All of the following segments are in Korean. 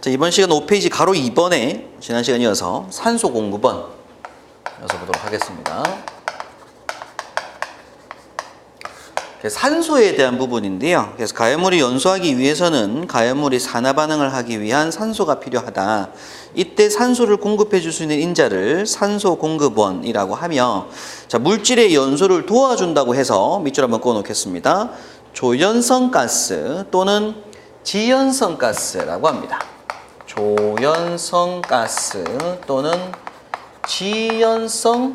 자, 이번 시간 5페이지 가로 2번에 지난 시간 이어서 산소 공급원 이어서 보도록 하겠습니다. 산소에 대한 부분인데요. 그래서 가연물이 연소하기 위해서는 가연물이 산화 반응을 하기 위한 산소가 필요하다. 이때 산소를 공급해 줄 수 있는 인자를 산소 공급원이라고 하며, 자, 물질의 연소를 도와준다고 해서 밑줄 한번 그어 놓겠습니다. 조연성 가스 또는 지연성 가스라고 합니다. 조연성 가스 또는 지연성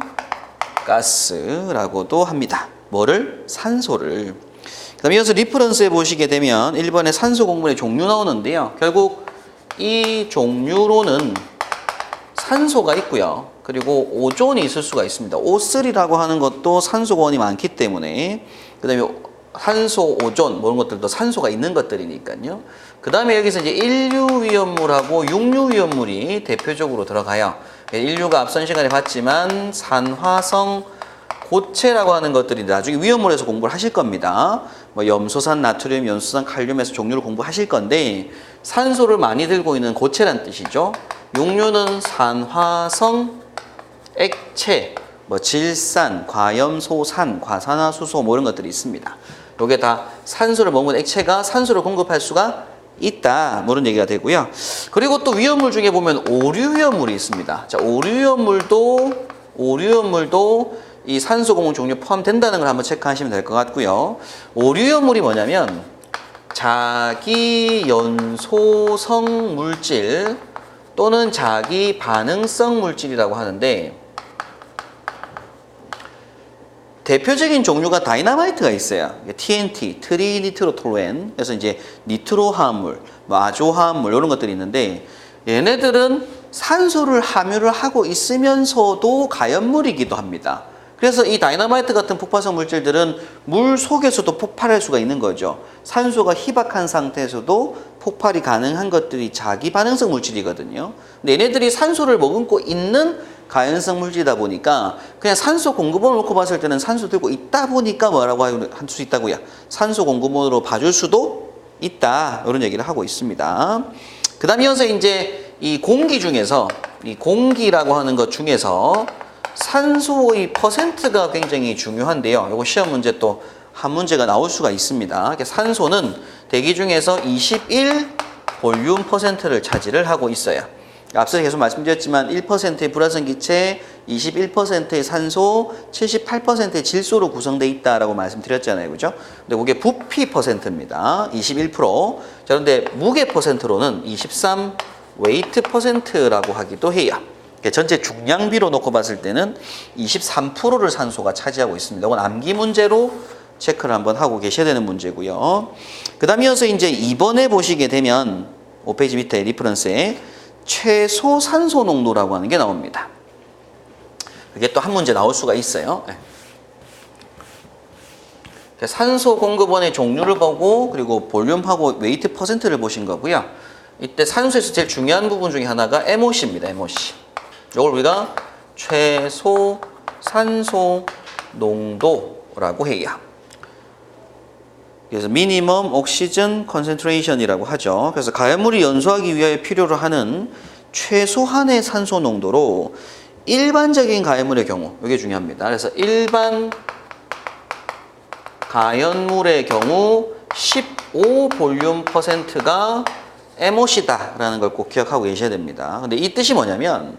가스라고도 합니다. 뭐를? 산소를. 그 다음에 이어서 리퍼런스에 보시게 되면 1번에 산소 공급의 종류 나오는데요. 결국 이 종류로는 산소가 있고요. 그리고 오존이 있을 수가 있습니다. O3라고 하는 것도 산소원이 많기 때문에, 그 다음에 산소, 오존, 뭐 이런 것들도 산소가 있는 것들이니까요. 그 다음에 여기서 이제 인류위험물하고 육류위험물이 대표적으로 들어가요. 인류가 앞선 시간에 봤지만 산화성 고체라고 하는 것들이 나중에 위험물에서 공부를 하실 겁니다. 뭐 염소산, 나트륨, 연소산, 칼륨에서 종류를 공부하실 건데, 산소를 많이 들고 있는 고체란 뜻이죠. 육류는 산화성 액체, 뭐 질산, 과염소산, 과산화수소 뭐 이런 것들이 있습니다. 이게 다 산소를 머문 액체가 산소를 공급할 수가 있다, 뭐 이런 얘기가 되고요. 그리고 또 위험물 중에 보면 오류위험물이 있습니다. 자, 오류위험물도 이 산소 공급 종류 포함된다는 걸 한번 체크하시면 될 것 같고요. 오류위험물이 뭐냐면 자기 연소성 물질 또는 자기 반응성 물질이라고 하는데, 대표적인 종류가 다이너마이트가 있어요. TNT, 트리니트로톨루엔. 그래서 이제 니트로 화합물, 뭐 아조 화합물 이런 것들이 있는데, 얘네들은 산소를 함유를 하고 있으면서도 가연물이기도 합니다. 그래서 이 다이너마이트 같은 폭발성 물질들은 물 속에서도 폭발할 수가 있는 거죠. 산소가 희박한 상태에서도 폭발이 가능한 것들이 자기 반응성 물질이거든요. 근데 얘네들이 산소를 머금고 있는 가연성 물질이다 보니까 그냥 산소 공급원을 놓고 봤을 때는 산소 들고 있다 보니까 뭐라고 할 수 있다고요? 산소 공급원으로 봐줄 수도 있다, 이런 얘기를 하고 있습니다. 그 다음에 이어서 이제 이 공기 중에서, 이 공기라고 하는 것 중에서 산소의 퍼센트가 굉장히 중요한데요. 이거 시험 문제 또 한 문제가 나올 수가 있습니다. 산소는 대기 중에서 21 볼륨 퍼센트를 차지를 하고 있어요. 앞서 계속 말씀드렸지만 1%의 불활성 기체, 21%의 산소, 78%의 질소로 구성되어 있다라고 말씀드렸잖아요. 그죠? 근데 그게 부피 퍼센트입니다. 21%. 자, 그런데 무게 퍼센트로는 23 웨이트 퍼센트라고 하기도 해요. 전체 중량비로 놓고 봤을 때는 23%를 산소가 차지하고 있습니다. 이건 암기 문제로 체크를 한번 하고 계셔야 되는 문제고요. 그 다음 이어서 이제 2번에 보시게 되면 5페이지 밑에 리퍼런스에 최소 산소 농도라고 하는 게 나옵니다. 그게 또 한 문제 나올 수가 있어요. 산소 공급원의 종류를 보고, 그리고 볼륨하고 웨이트 퍼센트를 보신 거고요. 이때 산소에서 제일 중요한 부분 중에 하나가 MOC입니다. MOC. 이걸 우리가 최소 산소 농도라고 해요. 그래서 미니멈 옥시전 컨센트레이션이라고 하죠. 그래서 가연물이 연소하기 위하여 필요로 하는 최소한의 산소 농도로 일반적인 가연물의 경우, 이게 중요합니다. 그래서 일반 가연물의 경우 15 볼륨 퍼센트가 MOC다라는 걸 꼭 기억하고 계셔야 됩니다. 근데 이 뜻이 뭐냐면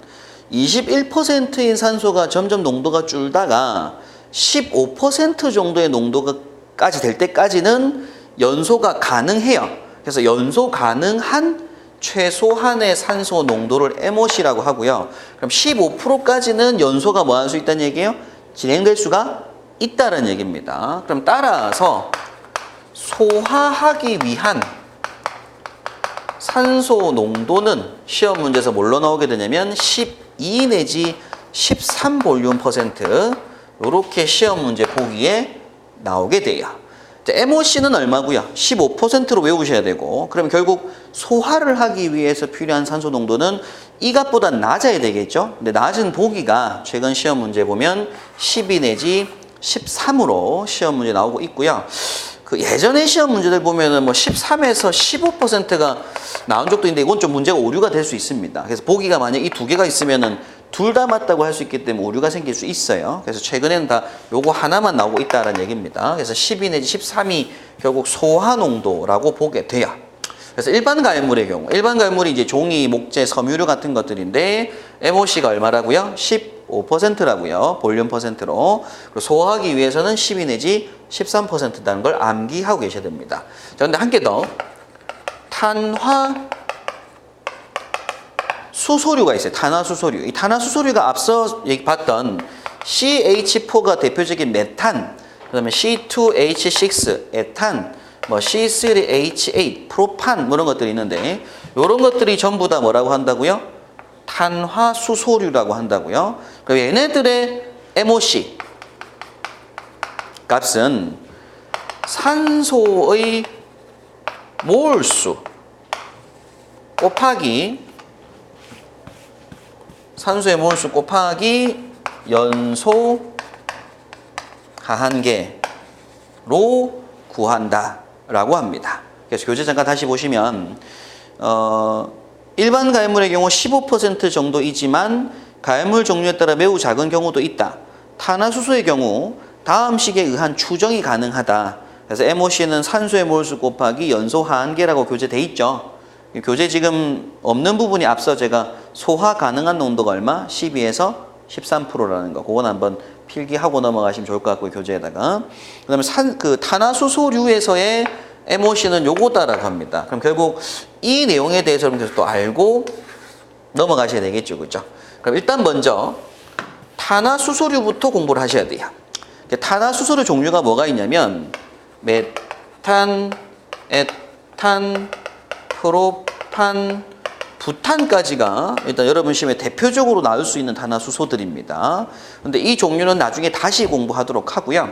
21%인 산소가 점점 농도가 줄다가 15% 정도의 농도까지 될 때까지는 연소가 가능해요. 그래서 연소 가능한 최소한의 산소 농도를 MOC라고 하고요. 그럼 15%까지는 연소가 뭐 할 수 있다는 얘기예요? 진행될 수가 있다는 얘기입니다. 그럼 따라서 소화하기 위한 산소 농도는 시험 문제에서 뭘로 나오게 되냐면 12 내지 13 볼륨 퍼센트, 이렇게 시험 문제 보기에 나오게 돼요. MOC는 얼마고요? 15%로 외우셔야 되고, 그러면 결국 소화를 하기 위해서 필요한 산소 농도는 이 값보다 낮아야 되겠죠? 근데 낮은 보기가 최근 시험 문제 보면 12 내지 13으로 시험 문제 나오고 있고요. 그 예전에 시험 문제들 보면은 뭐 13에서 15%가 나온 적도 있는데 이건 좀 문제가 오류가 될 수 있습니다. 그래서 보기가 만약 이 두 개가 있으면은 둘 다 맞다고 할 수 있기 때문에 오류가 생길 수 있어요. 그래서 최근에는 다 요거 하나만 나오고 있다는 얘기입니다. 그래서 12 내지 13이 결국 소화 농도라고 보게 돼요. 그래서 일반 가열물의 경우, 일반 가열물이 이제 종이, 목재, 섬유류 같은 것들인데 MOC가 얼마라고요? 15%라고요. 볼륨 퍼센트로. 그리고 소화하기 위해서는 12 내지 13%라는 걸 암기하고 계셔야 됩니다. 자, 근데 한 개 더. 탄화 수소류가 있어요. 탄화수소류. 이 탄화수소류가 앞서 봤던 CH4가 대표적인 메탄, 그 다음에 C2H6, 에탄, 뭐 C3H8, 프로판 뭐 이런 것들이 있는데 이런 것들이 전부 다 뭐라고 한다고요? 탄화수소류라고 한다고요. 그럼 얘네들의 MOC 값은 산소의 몰수 곱하기 산소의 몰수 곱하기 연소 하한계로 구한다라고 합니다. 그래서 교재 잠깐 다시 보시면 일반 가열물의 경우 15% 정도이지만 가열물 종류에 따라 매우 작은 경우도 있다. 탄화수소의 경우 다음 식에 의한 추정이 가능하다. 그래서 MOC는 산소의 몰수 곱하기 연소 하한계라고 교재돼 있죠. 교재 지금 없는 부분이 앞서 제가 소화 가능한 농도가 얼마? 12에서 13%라는 거. 그건 한번 필기하고 넘어가시면 좋을 것 같고요. 교재에다가. 그다음에 탄화수소류에서의 MOC는 요거다라고 합니다. 그럼 결국 이 내용에 대해서 여러분들 또 알고 넘어가셔야 되겠죠. 그죠? 그럼 일단 먼저 탄화수소류부터 공부를 하셔야 돼요. 탄화수소류 종류가 뭐가 있냐면 메탄, 에탄, 프로판, 부탄까지가 일단 여러분 시험에 대표적으로 나올 수 있는 탄화수소들입니다. 근데 이 종류는 나중에 다시 공부하도록 하고요.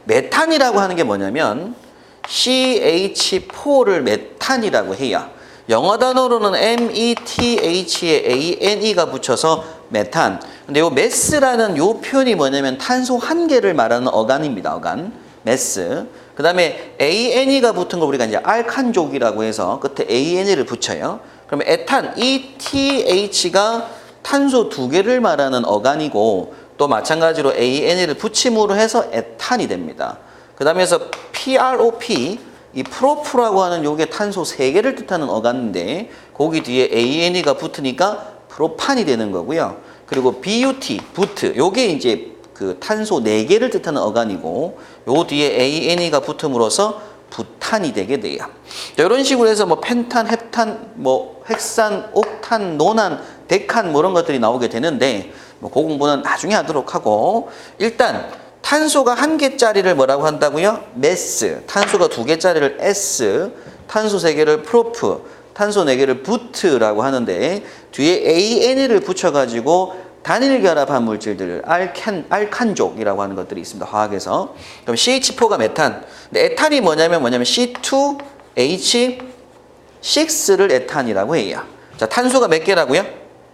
메탄이라고 하는 게 뭐냐면 CH4를 메탄이라고 해요. 영어 단어로는 METH에 ANE가 붙여서 메탄. 근데 요 메스라는 요 표현이 뭐냐면 탄소 한 개를 말하는 어간입니다. 어간. 메스. 그 다음에 ANE가 붙은 걸 우리가 이제 알칸족이라고 해서 끝에 ANE를 붙여요. 그러면 에탄, ETH가 탄소 두 개를 말하는 어간이고 또 마찬가지로 ANE를 붙임으로 해서 에탄이 됩니다. 그 다음에서 PROP, 이 프로프라고 하는 요게 탄소 세 개를 뜻하는 어간인데 거기 뒤에 ANE가 붙으니까 프로판이 되는 거고요. 그리고 BUT, 부트, 요게 이제 그 탄소 4개를 뜻하는 어간이고 요 뒤에 ANE가 붙음으로써 부탄이 되게 돼요. 자, 이런 식으로 해서 뭐 펜탄, 헵탄, 뭐 헥산, 옥탄, 노난, 데칸 뭐 이런 것들이 나오게 되는데 뭐 그 공부는 나중에 하도록 하고 일단 탄소가 1개짜리를 뭐라고 한다고요? 메스. 탄소가 2개짜리를 S, 탄소 3개를 프로프, 탄소 4개를 부트라고 하는데 뒤에 ANE를 붙여가지고 단일 결합한 물질들을 알칸족이라고 하는 것들이 있습니다. 화학에서. 그럼 CH4가 메탄. 근데 에탄이 뭐냐면 C2H6를 에탄이라고 해요. 자, 탄소가 몇 개라고요?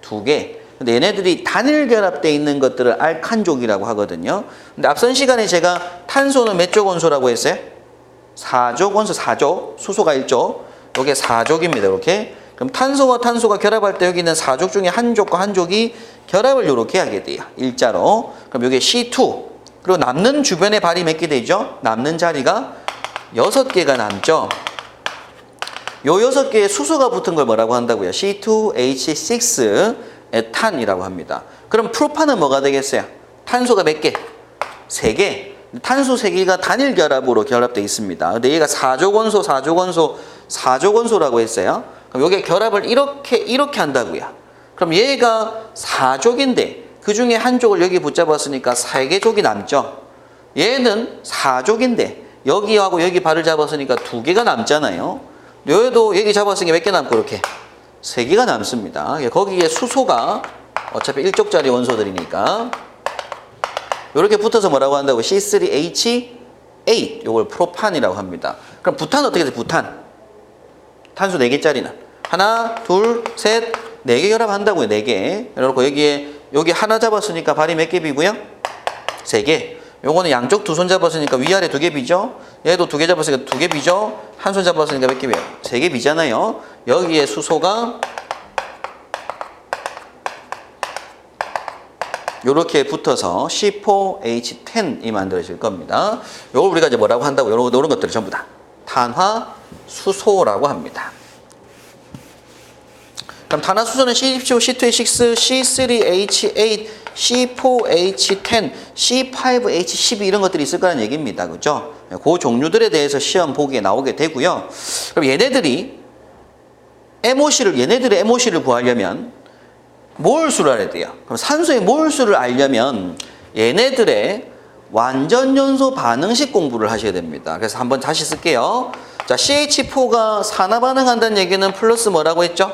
2개. 근데 얘네들이 단일 결합되어 있는 것들을 알칸족이라고 하거든요. 근데 앞선 시간에 제가 탄소는 몇 족 원소라고 했어요? 4족 원소, 4족. 수소가 1족. 이게 4족입니다. 이렇게. 그럼 탄소와 탄소가 결합할 때 여기 있는 4족 중에 한 족과 한 족이 결합을 이렇게 하게 돼요. 일자로. 그럼 이게 C2. 그리고 남는 주변에 발이 몇 개 되죠? 남는 자리가 6개가 남죠. 요 6개의 수소가 붙은 걸 뭐라고 한다고요? C2H6 에탄이라고 합니다. 그럼 프로판은 뭐가 되겠어요? 탄소가 몇 개? 3개. 탄소 3개가 단일 결합으로 결합되어 있습니다. 근데 얘가 4족 원소, 4족 원소, 4족 원소라고 했어요. 그럼 여기 결합을 이렇게 한다고요. 그럼 얘가 4족인데 그 중에 한 족을 여기 붙잡았으니까 3개 족이 남죠. 얘는 4족인데 여기하고 여기 발을 잡았으니까 2개가 남잖아요. 얘도 여기 잡았으니까 몇 개 남고 이렇게 3개가 남습니다. 거기에 수소가 어차피 1족짜리 원소들이니까 이렇게 붙어서 뭐라고 한다고? C3H8 요걸 프로판이라고 합니다. 그럼 부탄 어떻게 돼? 부탄 탄소 4개짜리는 하나, 둘, 셋, 4개 결합한다고요. 4개. 그래놓고 여기 하나 잡았으니까 발이 몇 개 비고요? 3개. 요거는 양쪽 두 손 잡았으니까 위아래 두 개 비죠. 얘도 두 개 잡았으니까 두 개 비죠. 한 손 잡았으니까 몇 개 비요? 세 개 비잖아요. 여기에 수소가 요렇게 붙어서 C4H10이 만들어질 겁니다. 요걸 우리가 이제 뭐라고 한다고? 요런 것들을 전부 다 탄화수소라고 합니다. 그럼 탄화수소는 C10, C2H6, C3H8, C4H10, C5H12 이런 것들이 있을 거라는 얘기입니다. 그죠? 그 종류들에 대해서 시험 보기에 나오게 되고요. 그럼 얘네들의 MOC를 구하려면 몰수를 알아야 돼요. 그럼 산소의 몰수를 알려면 얘네들의 완전연소 반응식 공부를 하셔야 됩니다. 그래서 한번 다시 쓸게요. 자, CH4가 산화 반응한다는 얘기는 플러스 뭐라고 했죠?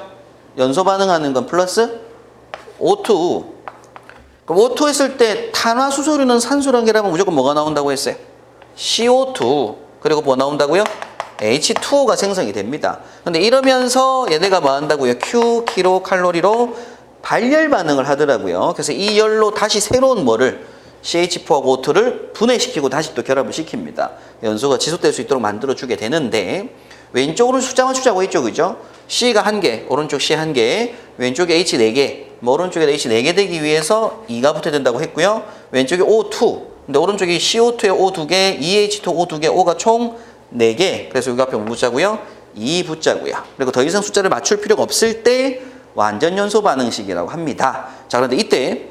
연소 반응하는 건 플러스 O2. 그럼 O2 했을 때 탄화수소류는 산소랑 결합하면 무조건 뭐가 나온다고 했어요? CO2. 그리고 뭐 나온다고요? H2O가 생성이 됩니다. 근데 이러면서 얘네가 뭐 한다고요? Q 킬로칼로리로 발열 반응을 하더라고요. 그래서 이 열로 다시 새로운 뭐를 CH4하고 O2를 분해시키고 다시 또 결합을 시킵니다. 연소가 지속될 수 있도록 만들어주게 되는데 왼쪽으로 숫자 맞추자고 했죠. 그죠? C가 1개, 오른쪽 C 1개, 왼쪽에 H 4개, 오른쪽에 H 4개 되기 위해서 2가 붙어야 된다고 했고요. 왼쪽에 O2, 근데 오른쪽이 CO2에 O 2개, EH2 O 2개, O가 총 4개. 그래서 여기 앞에 뭐 붙자고요? 2 붙자고요. 그리고 더 이상 숫자를 맞출 필요가 없을 때 완전연소 반응식이라고 합니다. 자, 그런데 이때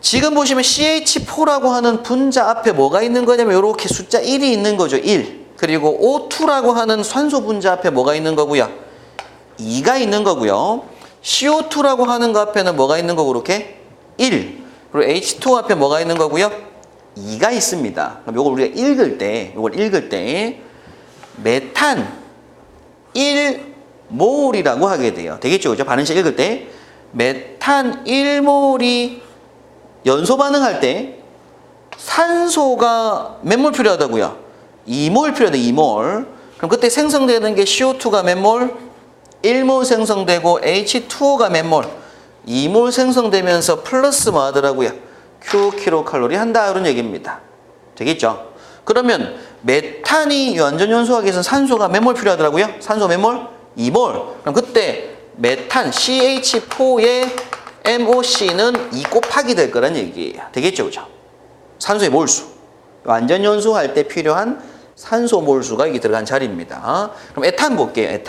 지금 보시면 CH4라고 하는 분자 앞에 뭐가 있는 거냐면 이렇게 숫자 1이 있는 거죠. 1. 그리고 O2라고 하는 산소 분자 앞에 뭐가 있는 거고요. 2가 있는 거고요. CO2라고 하는 거 앞에는 뭐가 있는 거고 이렇게 1. 그리고 H2O 앞에 뭐가 있는 거고요. 2가 있습니다. 그럼 이걸 우리가 읽을 때 메탄 1몰이라고 하게 돼요. 되겠죠? 그죠? 반응식 읽을 때 메탄 1몰이 연소 반응할 때 산소가 몇 몰 필요하다고요? 2몰 필요하다. 2몰. 그럼 그때 생성되는 게 CO2가 몇 몰? 1몰 생성되고 H2O가 몇 몰? 2몰 생성되면서 플러스 뭐 하더라고요? Q 킬로칼로리 한다. 이런 얘기입니다. 되겠죠? 그러면 메탄이 완전연소하기 위해서는 산소가 몇 몰 필요하더라고요? 산소 몇 몰? 2몰. 그럼 그때 메탄 CH4의 MOC는 2 곱하기 될 거란 얘기예요. 되겠죠? 그죠? 산소의 몰수. 완전연소할 때 필요한 산소 몰수가 여기 들어간 자리입니다. 그럼 에탄 볼게요.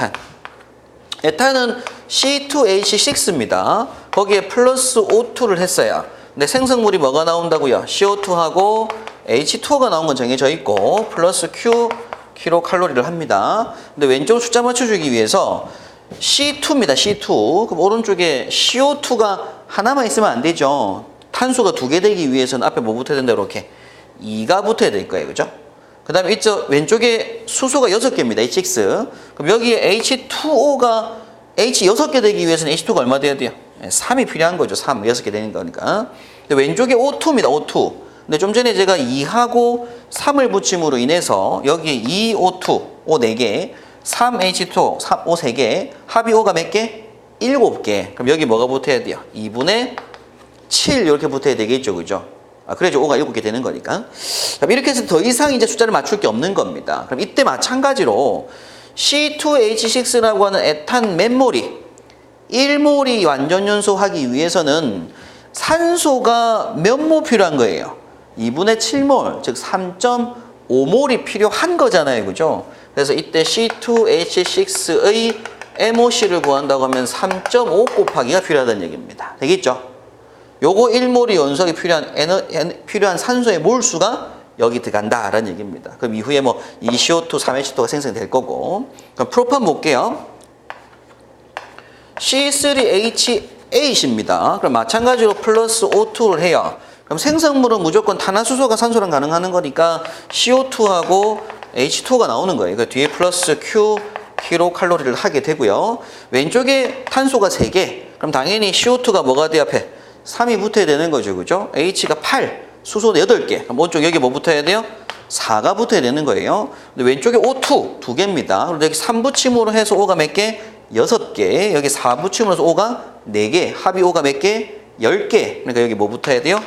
에탄은 C2H6입니다. 거기에 플러스 O2를 했어요. 근데 생성물이 뭐가 나온다고요? CO2하고 H2O가 나온 건 정해져 있고 플러스 Q 킬로칼로리를 합니다. 근데 왼쪽 숫자 맞춰주기 위해서 C2입니다. C2. 그럼 오른쪽에 CO2가 하나만 있으면 안 되죠. 탄소가 2개 되기 위해서는 앞에 뭐 붙어야 된다? 이렇게 2가 붙어야 될 거예요. 그죠? 그 다음에 이쪽 왼쪽에 수소가 6개입니다. H6. 그럼 여기에 H2O가 H 6개 되기 위해서는 H2가 얼마 돼야 돼요? 3이 필요한 거죠. 3, 6개 되는 거니까. 근데 왼쪽에 O2입니다. O2. 근데 좀 전에 제가 2하고 3을 붙임으로 인해서 여기에 2O2, O 4개, 3H2, O 3개, 합이 O가 몇 개? 7개. 그럼 여기 뭐가 붙어야 돼요? 2분의 7 이렇게 붙어야 되겠죠. 그죠? 그래야지 O가 7개 되는 거니까. 그럼 이렇게 해서 더 이상 이제 숫자를 맞출 게 없는 겁니다. 그럼 이때 마찬가지로 C2H6라고 하는 에탄 몇 몰이 1몰이 완전연소하기 위해서는 산소가 몇 몰 필요한 거예요? 2분의 7몰, 즉 3.5몰이 필요한 거잖아요. 그죠? 그래서 이때 C2H6의 MOC를 구한다고 하면 3.5 곱하기가 필요하다는 얘기입니다. 되겠죠? 요거 1몰이 연소하기 필요한 산소의 몰수가 여기 들어간다라는 얘기입니다. 그럼 이후에 뭐 2CO2, 3H2가 생성될 거고. 그럼 프로판 볼게요. C3H8입니다. 그럼 마찬가지로 플러스 O2를 해요. 그럼 생성물은 무조건 탄화수소가 산소랑 가능하는 거니까 CO2하고 H2가 나오는 거예요. 그 뒤에 플러스 Q 킬로칼로리를 하게 되고요. 왼쪽에 탄소가 3개. 그럼 당연히 CO2가 뭐가 돼요? 앞에 3이 붙어야 되는 거죠. 그죠? H가 8, 수소 8개. 그럼 오른쪽 여기 뭐 붙어야 돼요? 4가 붙어야 되는 거예요. 근데 왼쪽에 O2 2개입니다. 그리고 여기 3 붙임으로 해서 O가 몇 개? 6개. 여기 4 붙임으로 해서 O가 4개. 합이 O가 몇 개? 10개. 그러니까 여기 뭐 붙어야 돼요?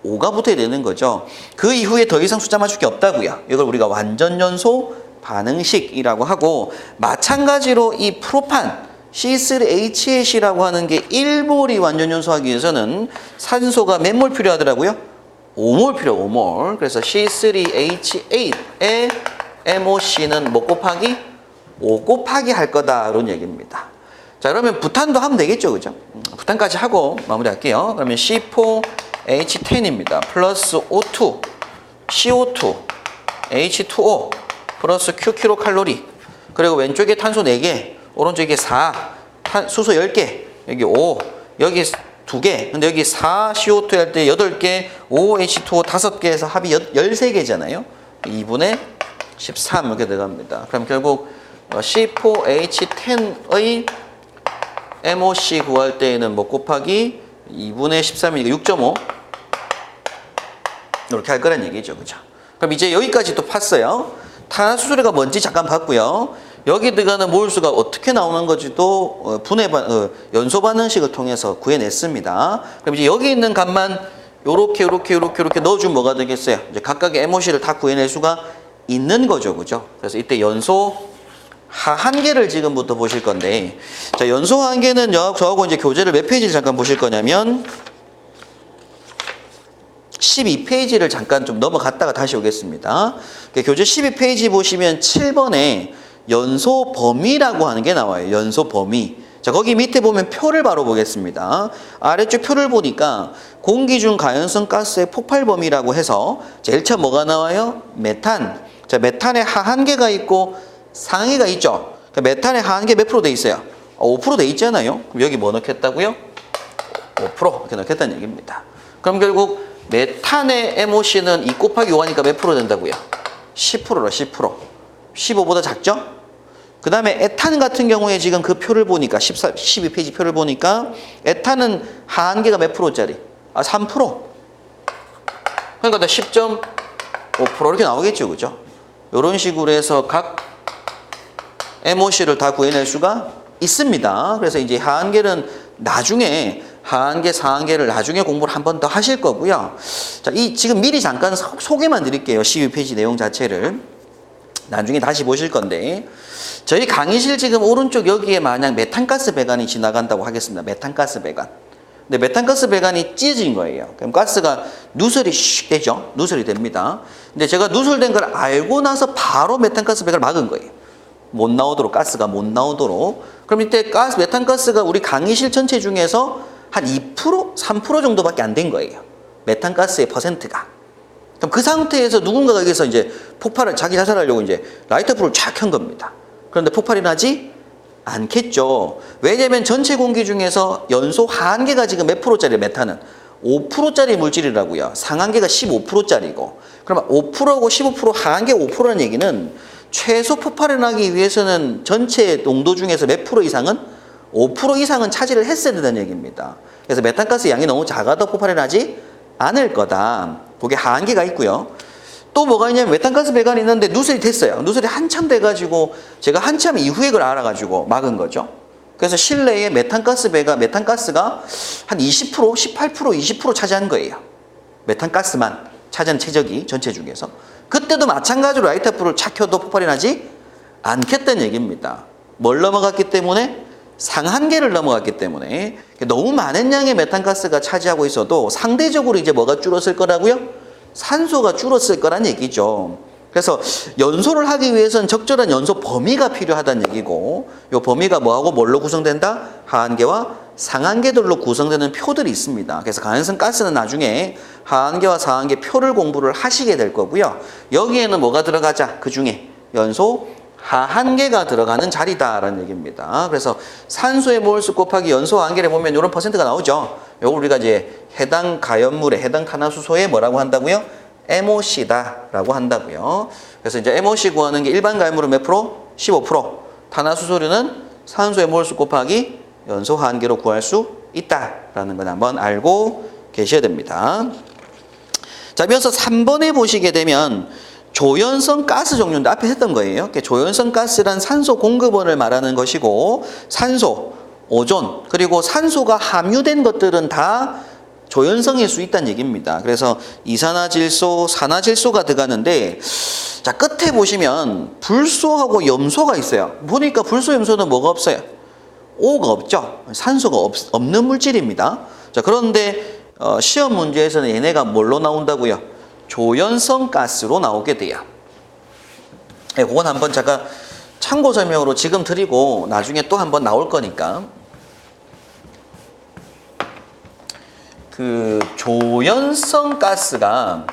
5가 붙어야 되는 거죠. 그 이후에 더 이상 숫자 맞출 게 없다고요. 이걸 우리가 완전 연소 반응식이라고 하고, 마찬가지로 이 프로판 C3H8이라고 하는 게 1몰이 완전 연소하기 위해서는 산소가 몇 몰 필요하더라고요? 5몰 필요, 5몰. 그래서 C3H8의 MOC는 뭐 곱하기? 5 곱하기 할 거다, 이런 얘기입니다. 자, 그러면 부탄도 하면 되겠죠, 그죠? 부탄까지 하고 마무리할게요. 그러면 C4H10입니다. 플러스 O2, CO2, H2O, 플러스 Q킬로칼로리. 그리고 왼쪽에 탄소 4개, 오른쪽에 4, 수소 10개, 여기 5, 여기 2개. 근데 여기 4 CO2 할 때 8개, 5 H2O 5개에서 합이 13개잖아요. 2분의 13 이렇게 들어갑니다. 그럼 결국 C4H10의 MOC 구할 때에는 뭐 곱하기 2분의 13이니까 6.5 이렇게 할 거란 얘기죠, 그죠? 그럼 이제 여기까지 또 팠어요. 탄화수소리가 뭔지 잠깐 봤고요. 여기 들어가는 몰수가 어떻게 나오는 건지도 연소 반응식을 통해서 구해냈습니다. 그럼 이제 여기 있는 값만 요렇게 넣어주면 뭐가 되겠어요? 이제 각각의 MOC를 다 구해낼 수가 있는 거죠, 그죠? 그래서 이때 연소 하한계를 지금부터 보실 건데, 자, 연소 하한계는 저하고 이제 교재를 몇 페이지를 잠깐 보실 거냐면 12페이지를 잠깐 좀 넘어갔다가 다시 오겠습니다. 교재 12페이지 보시면 7번에 연소 범위라고 하는 게 나와요. 연소 범위. 자, 거기 밑에 보면 표를 바로 보겠습니다. 아래쪽 표를 보니까 공기 중 가연성 가스의 폭발 범위라고 해서 제일 처음 뭐가 나와요? 메탄. 자, 메탄의 하한계가 있고 상위가 있죠. 메탄의 하한계 몇 프로 돼 있어요? 5% 돼 있잖아요. 그럼 여기 뭐 넣겠다고요? 5% 이렇게 넣겠다는 얘기입니다. 그럼 결국 메탄의 MOC는 2 곱하기 5 하니까 몇 프로 된다고요? 10%로 10%. 15보다 작죠? 그 다음에 에탄 같은 경우에 지금 그 표를 보니까 12페이지 표를 보니까 에탄은 하한계가 몇 프로짜리? 3%. 그러니까 10.5% 이렇게 나오겠죠, 그죠? 이런 식으로 해서 각 MOC를 다 구해낼 수가 있습니다. 그래서 이제 하한계는 나중에 하한계, 상한계를 나중에 공부를 한 번 더 하실 거고요. 자, 지금 미리 잠깐 소개만 드릴게요. 12페이지 내용 자체를. 나중에 다시 보실 건데, 저희 강의실 지금 오른쪽 여기에 만약 메탄가스 배관이 지나간다고 하겠습니다. 메탄가스 배관. 근데 메탄가스 배관이 찢어진 거예요. 그럼 가스가 누설이 슉 되죠. 누설이 됩니다. 근데 제가 누설된 걸 알고 나서 바로 메탄가스 배관을 막은 거예요. 못 나오도록, 가스가 못 나오도록. 그럼 이때 메탄가스가 우리 강의실 전체 중에서 한 2%, 3% 정도밖에 안 된 거예요. 메탄가스의 퍼센트가. 그럼 그 상태에서 누군가가 여기서 이제 폭발을, 자기 자살하려고 이제 라이터 불을 쫙 켠 겁니다. 그런데 폭발이 나지 않겠죠. 왜냐면 전체 공기 중에서 연소 하한계가 지금 몇 프로짜리 메탄은? 5%짜리 물질이라고요. 상한계가 15%짜리고. 그러면 5%고 15% 하한계 5%라는 얘기는 최소 폭발이 나기 위해서는 전체 농도 중에서 몇 프로 이상은? 5% 이상은 차지를 했어야 된다는 얘기입니다. 그래서 메탄가스 양이 너무 작아도 폭발이 나지 않을 거다. 그게 하한계가 있고요. 또 뭐가 있냐면 메탄가스 배관이 있는데 누설이 됐어요. 누설이 한참 돼가지고 제가 한참 이후에 그걸 알아가지고 막은 거죠. 그래서 실내에 메탄가스가 한 20%, 18%, 20% 차지한 거예요. 메탄가스만 차지한 최적이 전체 중에서. 그때도 마찬가지로 라이터 불을 착 켜도 폭발이 나지 않겠다는 얘기입니다. 뭘 넘어갔기 때문에? 상한계를 넘어갔기 때문에. 너무 많은 양의 메탄가스가 차지하고 있어도 상대적으로 이제 뭐가 줄었을 거라고요? 산소가 줄었을 거란 얘기죠. 그래서 연소를 하기 위해서는 적절한 연소 범위가 필요하다는 얘기고, 이 범위가 뭐하고 뭘로 구성된다? 하한계와 상한계들로 구성되는 표들이 있습니다. 그래서 가연성 가스는 나중에 하한계와 상한계 표를 공부를 하시게 될 거고요. 여기에는 뭐가 들어가자? 그 중에 연소 하한계가 들어가는 자리다라는 얘기입니다. 그래서 산소의 몰수 곱하기 연소 하한계를 보면 이런 퍼센트가 나오죠. 요걸 우리가 이제 해당 가연물에 해당 탄화수소에 뭐라고 한다고요? MOC다라고 한다고요. 그래서 이제 MOC 구하는 게 일반 가연물은 몇 프로? 15%. 탄화수소류는 산소의 몰수 곱하기 연소 하한계로 구할 수 있다라는 건 한번 알고 계셔야 됩니다. 자, 이어서 3번에 보시게 되면 조연성 가스 종류인데 앞에 했던 거예요. 조연성 가스란 산소 공급원을 말하는 것이고, 산소, 오존, 그리고 산소가 함유된 것들은 다 조연성일 수 있다는 얘기입니다. 그래서 이산화질소, 산화질소가 들어가는데 자, 끝에 보시면 불소하고 염소가 있어요. 보니까 불소, 염소는 뭐가 없어요? O가 없죠. 산소가 없는 물질입니다. 자, 그런데 시험 문제에서는 얘네가 뭘로 나온다고요? 조연성 가스로 나오게 돼요. 네, 그건 한번 잠깐 참고 설명으로 지금 드리고 나중에 또 한번 나올 거니까. 그 조연성 가스가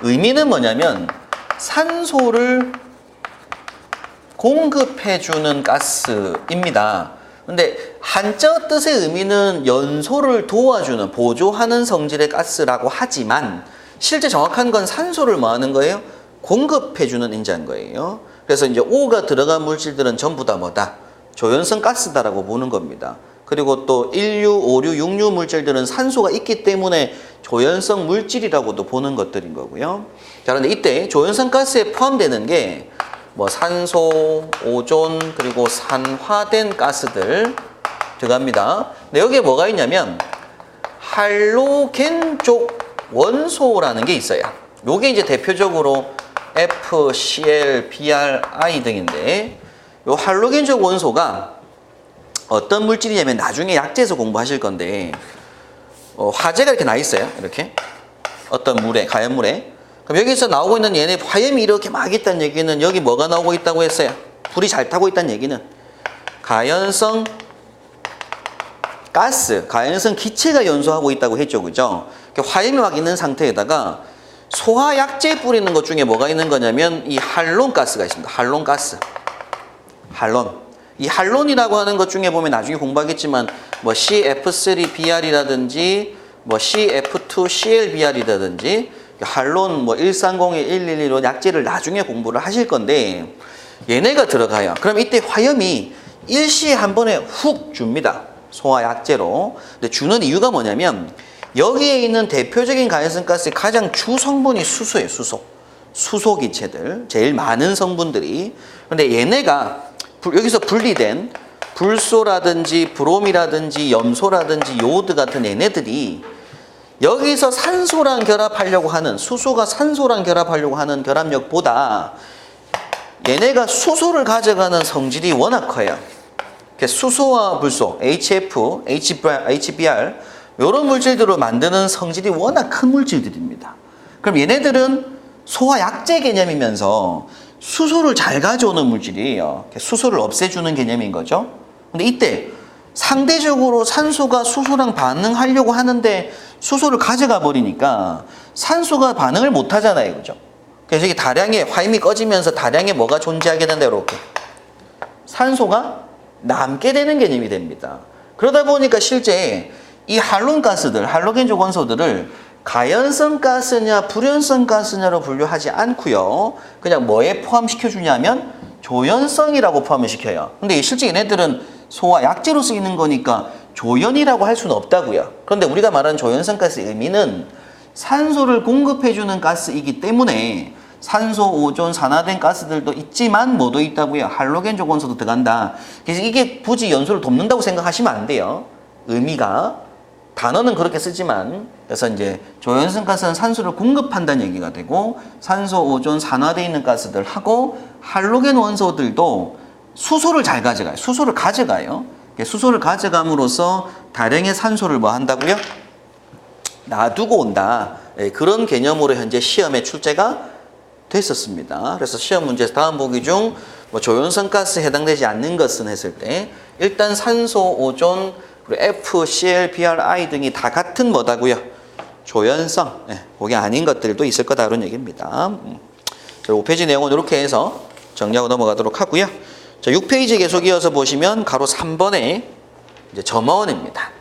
의미는 뭐냐면 산소를 공급해주는 가스입니다. 근데 한자 뜻의 의미는 연소를 도와주는, 보조하는 성질의 가스라고 하지만 실제 정확한 건 산소를 뭐 하는 거예요? 공급해주는 인자인 거예요. 그래서 이제 O가 들어간 물질들은 전부 다 뭐다? 조연성 가스다라고 보는 겁니다. 그리고 또 1류, 5류, 6류 물질들은 산소가 있기 때문에 조연성 물질이라고도 보는 것들인 거고요. 자, 그런데 이때 조연성 가스에 포함되는 게 뭐 산소, 오존, 그리고 산화된 가스들 들어갑니다. 근데 여기에 뭐가 있냐면 할로겐 쪽 원소라는 게 있어요. 요게 이제 대표적으로 FCl, BrI 등인데 요 할로겐 쪽 원소가 어떤 물질이냐면 나중에 약재에서 공부하실 건데 화재가 이렇게 나 있어요. 이렇게 어떤 물에, 가연물에. 그럼 여기서 나오고 있는 얘네 화염이 이렇게 막 있다는 얘기는 여기 뭐가 나오고 있다고 했어요? 불이 잘 타고 있다는 얘기는 가연성 가스, 가연성 기체가 연소하고 있다고 했죠. 그죠? 화염이 막 있는 상태에다가 소화약재 뿌리는 것 중에 뭐가 있는 거냐면 이 할론 가스가 있습니다. 할론 가스. 할론. 이 할론이라고 하는 것 중에 보면 나중에 공부하겠지만 뭐 CF3BR이라든지 뭐 CF2CLBR이라든지 할론 뭐 130에 111로 약재를 나중에 공부를 하실 건데 얘네가 들어가요. 그럼 이때 화염이 일시에 한 번에 훅 줍니다. 소화약재로. 근데 주는 이유가 뭐냐면 여기에 있는 대표적인 가연성 가스의 가장 주 성분이 수소예요. 수소. 수소 기체들. 제일 많은 성분들이. 근데 얘네가 여기서 분리된 불소라든지 브롬이라든지 염소라든지 요오드 같은 얘네들이 여기서 산소랑 결합하려고 하는, 수소가 산소랑 결합하려고 하는 결합력보다 얘네가 수소를 가져가는 성질이 워낙 커요. 수소와 불소, HF, HBr 이런 물질들을 만드는 성질이 워낙 큰 물질들입니다. 그럼 얘네들은 소화약재 개념이면서 수소를 잘 가져오는 물질이에요. 수소를 없애주는 개념인 거죠. 근데 이때 상대적으로 산소가 수소랑 반응하려고 하는데 수소를 가져가 버리니까 산소가 반응을 못 하잖아요. 그죠? 그래서 이게 다량의 화염이 꺼지면서 다량의 뭐가 존재하게 된다. 이렇게 산소가 남게 되는 개념이 됩니다. 그러다 보니까 실제 이 할론 가스들, 할로겐족 원소들을 가연성 가스냐 불연성 가스냐로 분류하지 않고요. 그냥 뭐에 포함시켜 주냐면 조연성이라고 포함을 시켜요. 근데 실제 얘네들은 소화 약재로 쓰이는 거니까 조연이라고 할 수는 없다고요. 그런데 우리가 말하는 조연성 가스의 의미는 산소를 공급해 주는 가스이기 때문에 산소, 오존, 산화된 가스들도 있지만 뭐도 있다고요? 할로겐족 원소도 들어간다. 그래서 이게 굳이 연소를 돕는다고 생각하시면 안 돼요. 의미가. 단어는 그렇게 쓰지만, 그래서 이제 조연성 가스는 산소를 공급한다는 얘기가 되고, 산소, 오존, 산화되어 있는 가스들하고 할로겐 원소들도 수소를 잘 가져가요. 수소를 가져가요. 수소를 가져감으로써 다량의 산소를 뭐 한다고요? 놔두고 온다. 그런 개념으로 현재 시험에 출제가 됐었습니다. 그래서 시험 문제에서 다음 보기 중 뭐 조연성 가스에 해당되지 않는 것은 했을 때 일단 산소, 오존, 그리고 FCl, BrI 등이 다 같은 뭐다고요? 조연성. 그게 아닌 것들도 있을 거다 그런 얘기입니다. 5페이지 내용은 이렇게 해서 정리하고 넘어가도록 하고요. 자, 6페이지 계속 이어서 보시면 가로 3번에 이제 점화원입니다.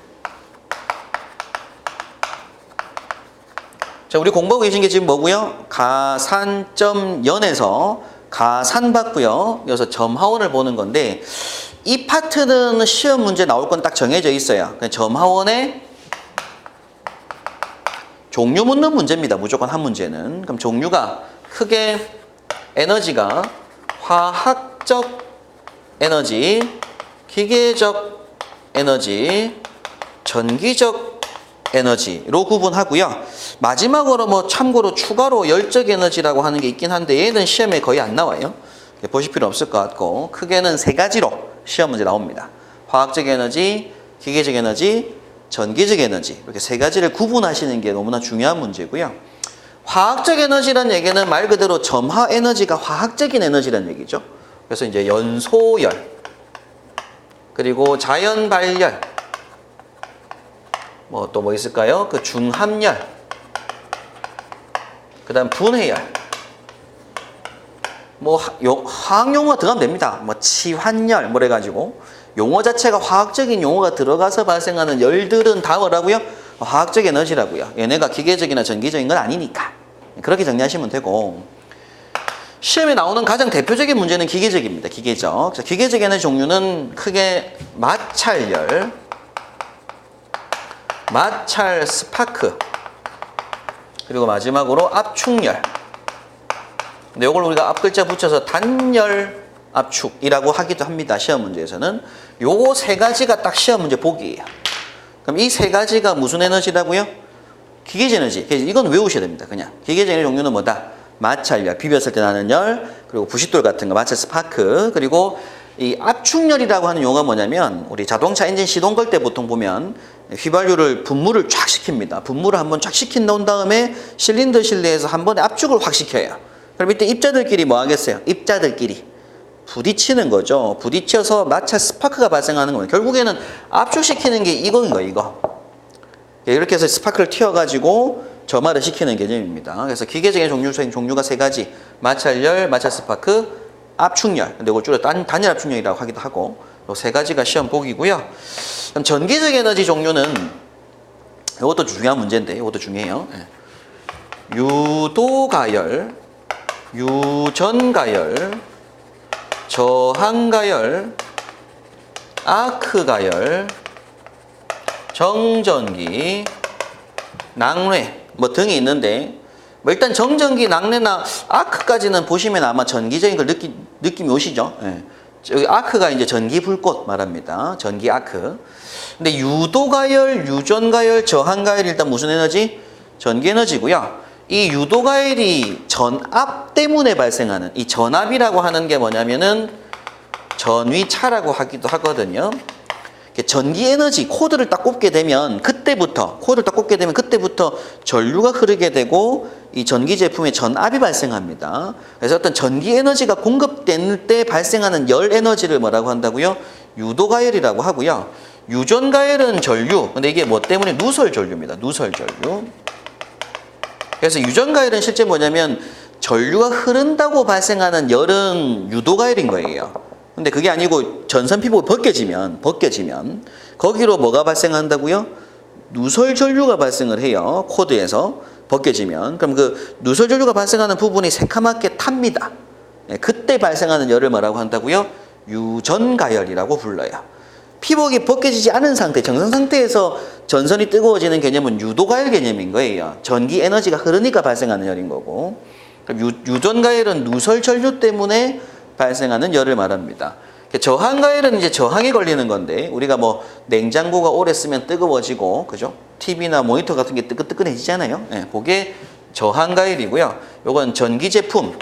자, 우리 공부하고 계신 게 지금 뭐고요? 가산점연에서 가산 받고요. 여기서 점화원을 보는 건데 이 파트는 시험 문제 나올 건 딱 정해져 있어요. 점화원의 종류 묻는 문제입니다. 무조건 한 문제는. 그럼 종류가 크게 에너지가 화학적 에너지, 기계적 에너지, 전기적 에너지로 구분하고요. 마지막으로 뭐 참고로 추가로 열적 에너지라고 하는 게 있긴 한데 얘는 시험에 거의 안 나와요. 보실 필요 없을 것 같고 크게는 세 가지로 시험 문제 나옵니다. 화학적 에너지, 기계적 에너지, 전기적 에너지 이렇게 세 가지를 구분하시는 게 너무나 중요한 문제고요. 화학적 에너지란 얘기는 말 그대로 점화 에너지가 화학적인 에너지란 얘기죠. 그래서 이제 연소열, 그리고 자연 발열, 뭐 또 뭐 있을까요? 그 중합열, 그 다음 분해열, 뭐 화학 용어가 들어가면 됩니다. 뭐 치환열 뭐 그래가지고 용어 자체가 화학적인 용어가 들어가서 발생하는 열들은 다 뭐라고요? 화학적 에너지라고요. 얘네가 기계적이나 전기적인 건 아니니까 그렇게 정리하시면 되고, 시험에 나오는 가장 대표적인 문제는 기계적입니다. 기계적. 기계적 에너지 종류는 크게 마찰열, 마찰 스파크, 그리고 마지막으로 압축열. 근데 이걸 우리가 앞글자 붙여서 단열 압축이라고 하기도 합니다. 시험 문제에서는. 요거 세 가지가 딱 시험 문제 보기예요. 그럼 이 세 가지가 무슨 에너지라고요? 기계적 에너지. 이건 외우셔야 됩니다. 그냥. 기계적 에너지 종류는 뭐다? 마찰열, 비볐을 때 나는 열, 그리고 부싯돌 같은 거, 마찰 스파크, 그리고 이 압축열이라고 하는 용어가 뭐냐면 우리 자동차 엔진 시동 걸 때 보통 보면 휘발유를 분무를 쫙 시킵니다. 분무를 한번 쫙 시킨 놓은 다음에 실린더 실내에서 한 번에 압축을 확 시켜요. 그럼 이때 입자들끼리 뭐 하겠어요? 입자들끼리 부딪히는 거죠. 부딪혀서 마찰 스파크가 발생하는 거예요. 결국에는 압축시키는 게 이거인 거예요, 이거. 이렇게 해서 스파크를 튀어가지고 점화를 시키는 개념입니다. 그래서 기계적인 종류가 세 가지. 마찰열, 마찰 스파크, 압축열. 근데 이걸 줄여 단열 압축열이라고 하기도 하고, 이 세 가지가 시험 보기고요. 그럼 전기적 에너지 종류는 이것도 중요한 문제인데, 이것도 중요해요. 유도가열, 유전가열, 저항가열, 아크가열, 정전기, 낙뢰 뭐 등이 있는데, 뭐 일단 정전기, 낙뢰나 아크까지는 보시면 아마 전기적인 걸 느낌이 오시죠? 예. 여기 아크가 이제 전기 불꽃 말합니다. 전기 아크. 근데 유도가열, 유전가열, 저항가열이 일단 무슨 에너지? 전기 에너지고요. 이 유도가열이 전압 때문에 발생하는, 이 전압이라고 하는 게 뭐냐면은 전위차라고 하기도 하거든요. 전기 에너지 코드를 딱 꼽게 되면 그때부터 전류가 흐르게 되고 이 전기 제품의 전압이 발생합니다. 그래서 어떤 전기 에너지가 공급될 때 발생하는 열 에너지를 뭐라고 한다고요? 유도가열이라고 하고요. 유전가열은 전류. 근데 이게 뭐 때문에? 누설 전류입니다. 누설 전류. 그래서 유전가열은 실제 뭐냐면 전류가 흐른다고 발생하는 열은 유도가열인 거예요. 근데 그게 아니고 전선 피부가 벗겨지면 거기로 뭐가 발생한다고요? 누설 전류가 발생을 해요. 코드에서 벗겨지면. 그럼 그 누설 전류가 발생하는 부분이 새카맣게 탑니다. 그때 발생하는 열을 뭐라고 한다고요? 유전가열이라고 불러요. 피복이 벗겨지지 않은 상태, 정상 상태에서 전선이 뜨거워지는 개념은 유도가열 개념인 거예요. 전기 에너지가 흐르니까 발생하는 열인 거고. 그럼 유전가열은 누설 전류 때문에 발생하는 열을 말합니다. 저항가열은 이제 저항이 걸리는 건데, 우리가 뭐 냉장고가 오래 쓰면 뜨거워지고, 그죠? TV나 모니터 같은 게 뜨끈뜨끈해지잖아요. 예, 그게 저항가열이고요. 요건 전기 제품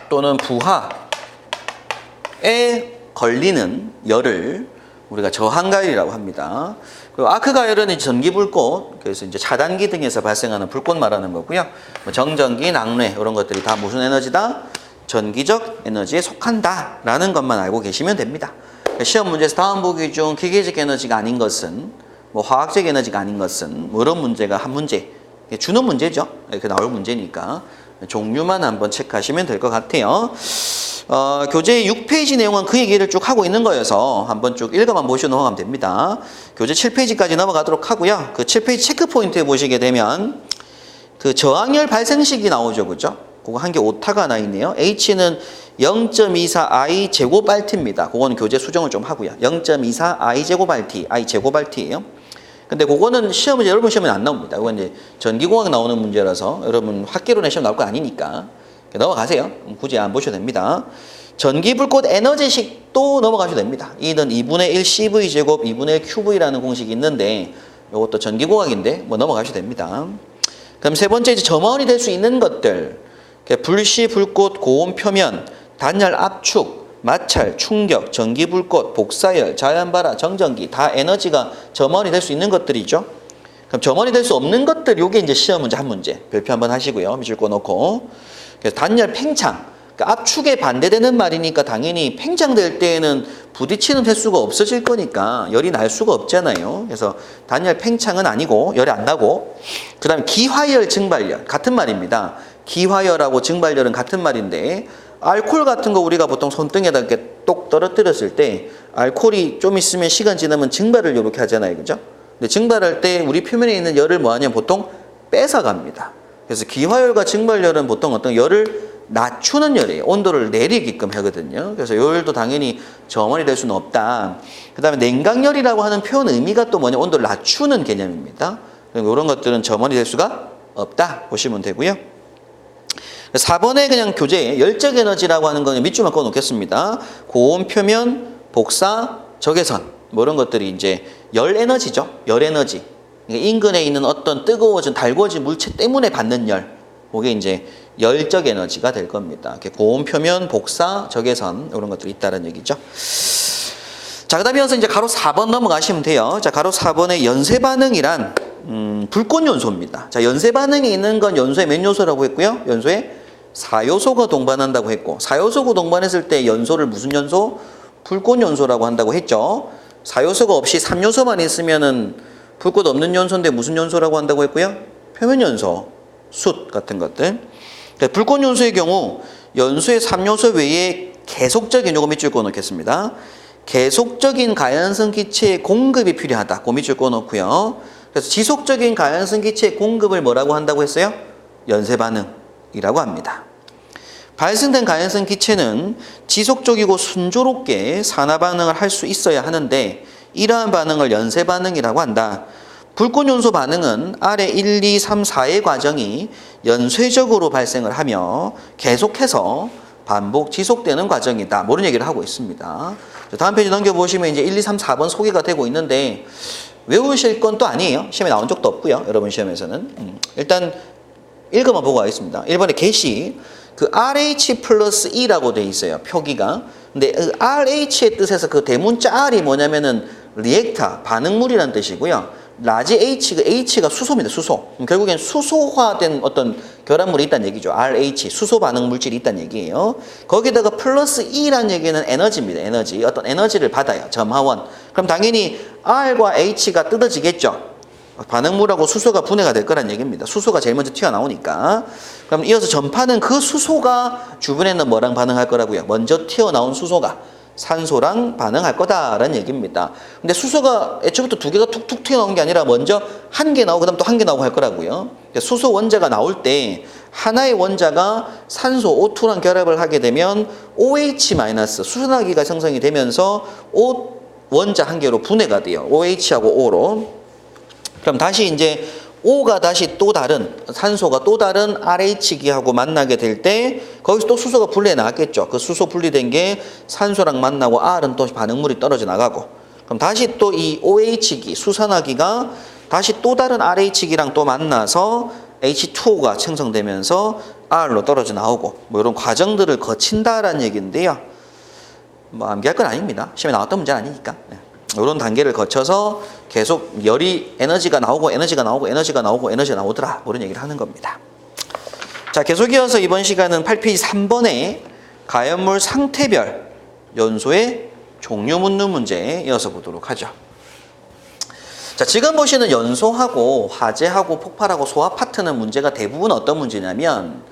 또는 부하에 걸리는 열을 우리가 저항가열이라고 합니다. 그리고 아크가열은 전기불꽃, 그래서 이제 차단기 등에서 발생하는 불꽃 말하는 거고요. 뭐 정전기, 낙뢰 이런 것들이 다 무슨 에너지다? 전기적 에너지에 속한다라는 것만 알고 계시면 됩니다. 시험 문제에서 다음 보기 중 기계적 에너지가 아닌 것은, 뭐 화학적 에너지가 아닌 것은, 뭐 이런 문제가 한 문제 주는 문제죠. 이렇게 나올 문제니까 종류만 한번 체크하시면 될 것 같아요. 교재 6페이지 내용은 그 얘기를 쭉 하고 있는 거여서 한번 쭉 읽어만 보시고 넘어가면 됩니다. 교재 7페이지까지 넘어가도록 하고요. 그 7페이지 체크 포인트에 보시게 되면 그 저항열 발생식이 나오죠. 그죠? 그거 한 개 오타가 하나 있네요. H는 0.24I 제곱 RT입니다. 그거는 교재 수정을 좀 하고요. 0.24 I 제곱 RT, I 제곱 RT예요. 근데 그거는 시험에, 여러분 시험에 안 나옵니다. 그건 이제 전기공학 나오는 문제라서 여러분 학계론에 시험 나올 거 아니니까 넘어가세요. 굳이 안 보셔도 됩니다. 전기 불꽃 에너지식도 넘어가셔도 됩니다. E는 2분의 1 CV제곱 2분의 1 QV라는 공식이 있는데 이것도 전기공학인데 뭐 넘어가셔도 됩니다. 그럼 세 번째 이제 점원이 될 수 있는 것들. 불시, 불꽃, 고온 표면, 단열, 압축, 마찰, 충격, 전기 불꽃, 복사열, 자연발화, 정전기 다 에너지가 점원이 될 수 있는 것들이죠. 그럼 점원이 될 수 없는 것들 요게 이제 시험 문제 한 문제. 별표 한번 하시고요. 밑줄 거 놓고. 그래서 단열, 팽창. 그러니까 압축에 반대되는 말이니까 당연히 팽창될 때에는 부딪히는 횟수가 없어질 거니까 열이 날 수가 없잖아요. 그래서 단열, 팽창은 아니고 열이 안 나고 그 다음에 기화열, 증발열 같은 말입니다. 기화열하고 증발열은 같은 말인데 알코올 같은 거 우리가 보통 손등에다 이렇게 똑 떨어뜨렸을 때 알코올이 좀 있으면 시간 지나면 증발을 이렇게 하잖아요. 그죠? 근데 증발할 때 우리 표면에 있는 열을 뭐 하냐면 보통 뺏어갑니다. 그래서 기화열과 증발열은 보통 어떤 열을 낮추는 열이에요. 온도를 내리게끔 하거든요. 그래서 열도 당연히 점원이 될 수는 없다. 그 다음에 냉각열이라고 하는 표현 의미가 또 뭐냐 온도를 낮추는 개념입니다. 이런 것들은 점원이 될 수가 없다 보시면 되고요. 4번에 그냥 교재 열적 에너지라고 하는 거는 밑줄만 꺼 놓겠습니다. 고온 표면, 복사, 적외선 뭐 이런 것들이 이제 열 에너지죠. 열 에너지. 인근에 있는 어떤 뜨거워진 달궈진 물체 때문에 받는 열. 그게 이제 열적 에너지가 될 겁니다. 이렇게 고온 표면, 복사, 적외선 이런 것들이 있다는 얘기죠. 자, 그다음에 이어서 이제 가로 4번 넘어가시면 돼요. 자, 가로 4번의 연쇄 반응이란 불꽃 연소입니다. 자, 연쇄 반응이 있는 건 연소의 몇 요소라고 했고요? 연소의 4요소가 동반한다고 했고 4요소가 동반했을 때 연소를 무슨 연소? 불꽃 연소라고 한다고 했죠. 4요소가 없이 3요소만 있으면은 불꽃 없는 연소인데 무슨 연소라고 한다고 했고요? 표면 연소, 숯 같은 것들. 불꽃 연소의 경우 연소의 3요소 외에 계속적인 요거 밑줄 꺼 놓겠습니다. 계속적인 가연성 기체의 공급이 필요하다. 그 밑줄 꺼 놓고요. 그래서 지속적인 가연성 기체의 공급을 뭐라고 한다고 했어요? 연쇄 반응이라고 합니다. 발생된 가연성 기체는 지속적이고 순조롭게 산화 반응을 할 수 있어야 하는데 이러한 반응을 연쇄 반응이라고 한다. 불꽃 연소 반응은 아래 1, 2, 3, 4의 과정이 연쇄적으로 발생을 하며 계속해서 반복 지속되는 과정이다. 이런 얘기를 하고 있습니다. 다음 페이지 넘겨보시면 이제 1, 2, 3, 4번 소개가 되고 있는데 외우실 건 또 아니에요. 시험에 나온 적도 없고요. 여러분 시험에서는. 일단 읽어만 보고 가겠습니다. 1번에 게시 그 RH 플러스 E라고 돼 있어요. 표기가. 근데 RH의 뜻에서 그 대문자 R이 뭐냐면은 리액터, 반응물이라는 뜻이고요. 라지 H가 수소입니다. 수소. 결국엔 수소화된 어떤 결합물이 있다는 얘기죠. RH, 수소 반응 물질이 있다는 얘기예요. 거기다가 플러스 E라는 얘기는 에너지입니다. 에너지. 어떤 에너지를 받아요. 점하원. 그럼 당연히 R과 H가 뜯어지겠죠. 반응물하고 수소가 분해가 될 거란 얘기입니다. 수소가 제일 먼저 튀어나오니까. 그럼 이어서 전파는 그 수소가 주변에 있는 뭐랑 반응할 거라고요? 먼저 튀어나온 수소가 산소랑 반응할 거다라는 얘기입니다. 근데 수소가 애초부터 두 개가 툭툭 튀어나온 게 아니라 먼저 한 개 나오고 그다음 또 한 개 나오고 할 거라고요. 수소 원자가 나올 때 하나의 원자가 산소 O2랑 결합을 하게 되면 OH- 수소나기가 생성이 되면서 O 원자 한 개로 분해가 돼요. OH하고 O로. 그럼 다시 이제 O가 다시 또 다른 산소가 또 다른 RH기하고 만나게 될 때 거기서 또 수소가 분리해 나왔겠죠. 그 수소 분리된 게 산소랑 만나고 R은 또 반응물이 떨어져 나가고 그럼 다시 또 이 OH기 수산화기가 다시 또 다른 RH기랑 또 만나서 H2O가 생성되면서 R로 떨어져 나오고 뭐 이런 과정들을 거친다라는 얘기인데요. 뭐 암기할 건 아닙니다. 시험에 나왔던 문제는 아니니까. 이런 단계를 거쳐서 계속 열이 에너지가 나오고 에너지가 나오고 에너지가 나오고 에너지가 나오더라. 이런 얘기를 하는 겁니다. 자, 계속 이어서 이번 시간은 8페이지 3번에 가연물 상태별 연소의 종류 묻는 문제 이어서 보도록 하죠. 자, 지금 보시는 연소하고 화재하고 폭발하고 소화 파트는 문제가 대부분 어떤 문제냐면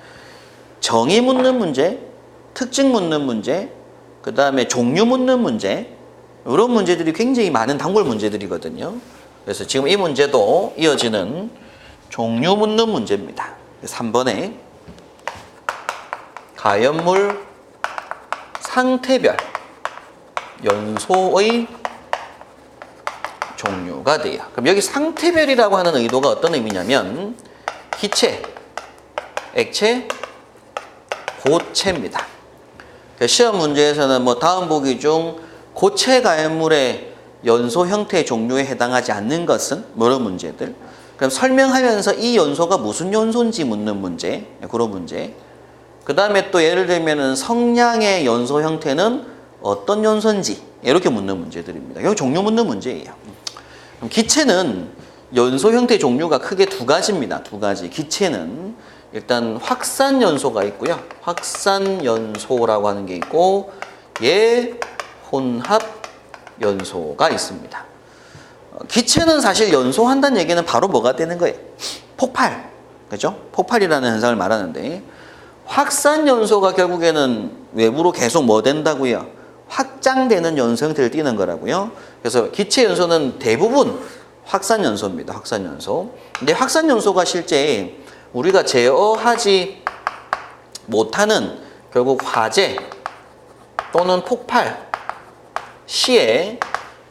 정의 묻는 문제, 특징 묻는 문제, 그 다음에 종류 묻는 문제 이런 문제들이 굉장히 많은 단골 문제들이거든요. 그래서 지금 이 문제도 이어지는 종류 묻는 문제입니다. 3번에 가연물 상태별 연소의 종류가 돼요. 그럼 여기 상태별이라고 하는 의도가 어떤 의미냐면 기체, 액체, 고체입니다. 시험 문제에서는 뭐 다음 보기 중 고체 가연물의 연소 형태 종류에 해당하지 않는 것은 뭐 이런 문제들. 그럼 설명하면서 이 연소가 무슨 연소인지 묻는 문제, 그런 문제. 그 다음에 또 예를 들면은 성량의 연소 형태는 어떤 연소인지 이렇게 묻는 문제들입니다. 이거 종류 묻는 문제예요. 그럼 기체는 연소 형태 종류가 크게 두 가지입니다. 두 가지. 기체는 일단 확산 연소가 있고요. 확산 연소라고 하는 게 있고 예혼합 연소가 있습니다. 기체는 사실 연소한다는 얘기는 바로 뭐가 되는 거예요? 폭발. 그죠? 폭발이라는 현상을 말하는데 확산 연소가 결국에는 외부로 계속 뭐 된다고요? 확장되는 연소 형태를 띠는 거라고요. 그래서 기체 연소는 대부분 확산 연소입니다. 확산 연소. 근데 확산 연소가 실제 우리가 제어하지 못하는 결국 화재 또는 폭발 시에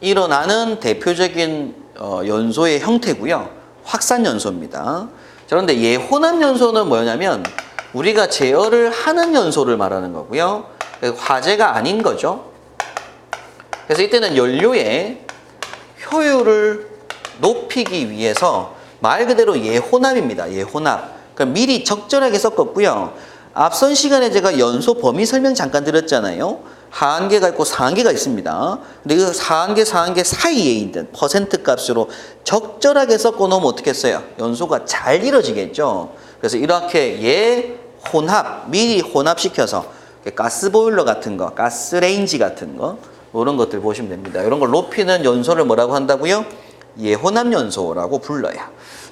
일어나는 대표적인 연소의 형태고요. 확산 연소입니다. 그런데 예혼합 연소는 뭐냐면 우리가 제어를 하는 연소를 말하는 거고요. 화재가 아닌 거죠. 그래서 이때는 연료의 효율을 높이기 위해서 말 그대로 예혼합입니다. 예혼합. 그럼 미리 적절하게 섞었고요. 앞선 시간에 제가 연소 범위 설명 잠깐 드렸잖아요. 하한계가 있고 상한계가 있습니다. 근데 그 상한계, 상한계 사이에 있는 퍼센트 값으로 적절하게 섞어 놓으면 어떻게 했어요? 연소가 잘 이루어지겠죠. 그래서 이렇게 예혼합, 미리 혼합시켜서 가스보일러 같은 거, 가스레인지 같은 거 이런 것들 보시면 됩니다. 이런 걸 높이는 연소를 뭐라고 한다고요? 예혼합 연소라고 불러요.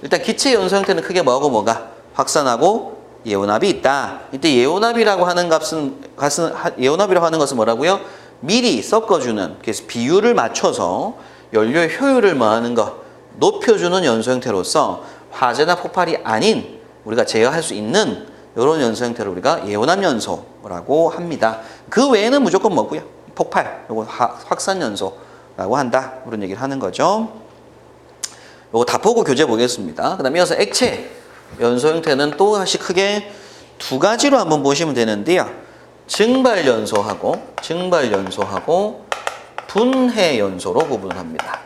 일단 기체 연소 형태는 크게 뭐하고 뭐가? 확산하고 예혼합이 있다. 이때 예혼합이라고 하는 예혼합이라고 하는 것은 뭐라고요? 미리 섞어주는, 그래서 비율을 맞춰서 연료의 효율을 뭐하는 거? 높여주는 연소 형태로서 화재나 폭발이 아닌 우리가 제어할 수 있는 이런 연소 형태를 우리가 예혼합 연소라고 합니다. 그 외에는 무조건 뭐고요? 폭발, 요거 확산 연소라고 한다. 그런 얘기를 하는 거죠. 요거 다 보고 교재 보겠습니다. 그 다음에 이어서 액체 연소 형태는 또 다시 크게 두 가지로 한번 보시면 되는데요. 증발 연소하고 분해 연소로 구분합니다.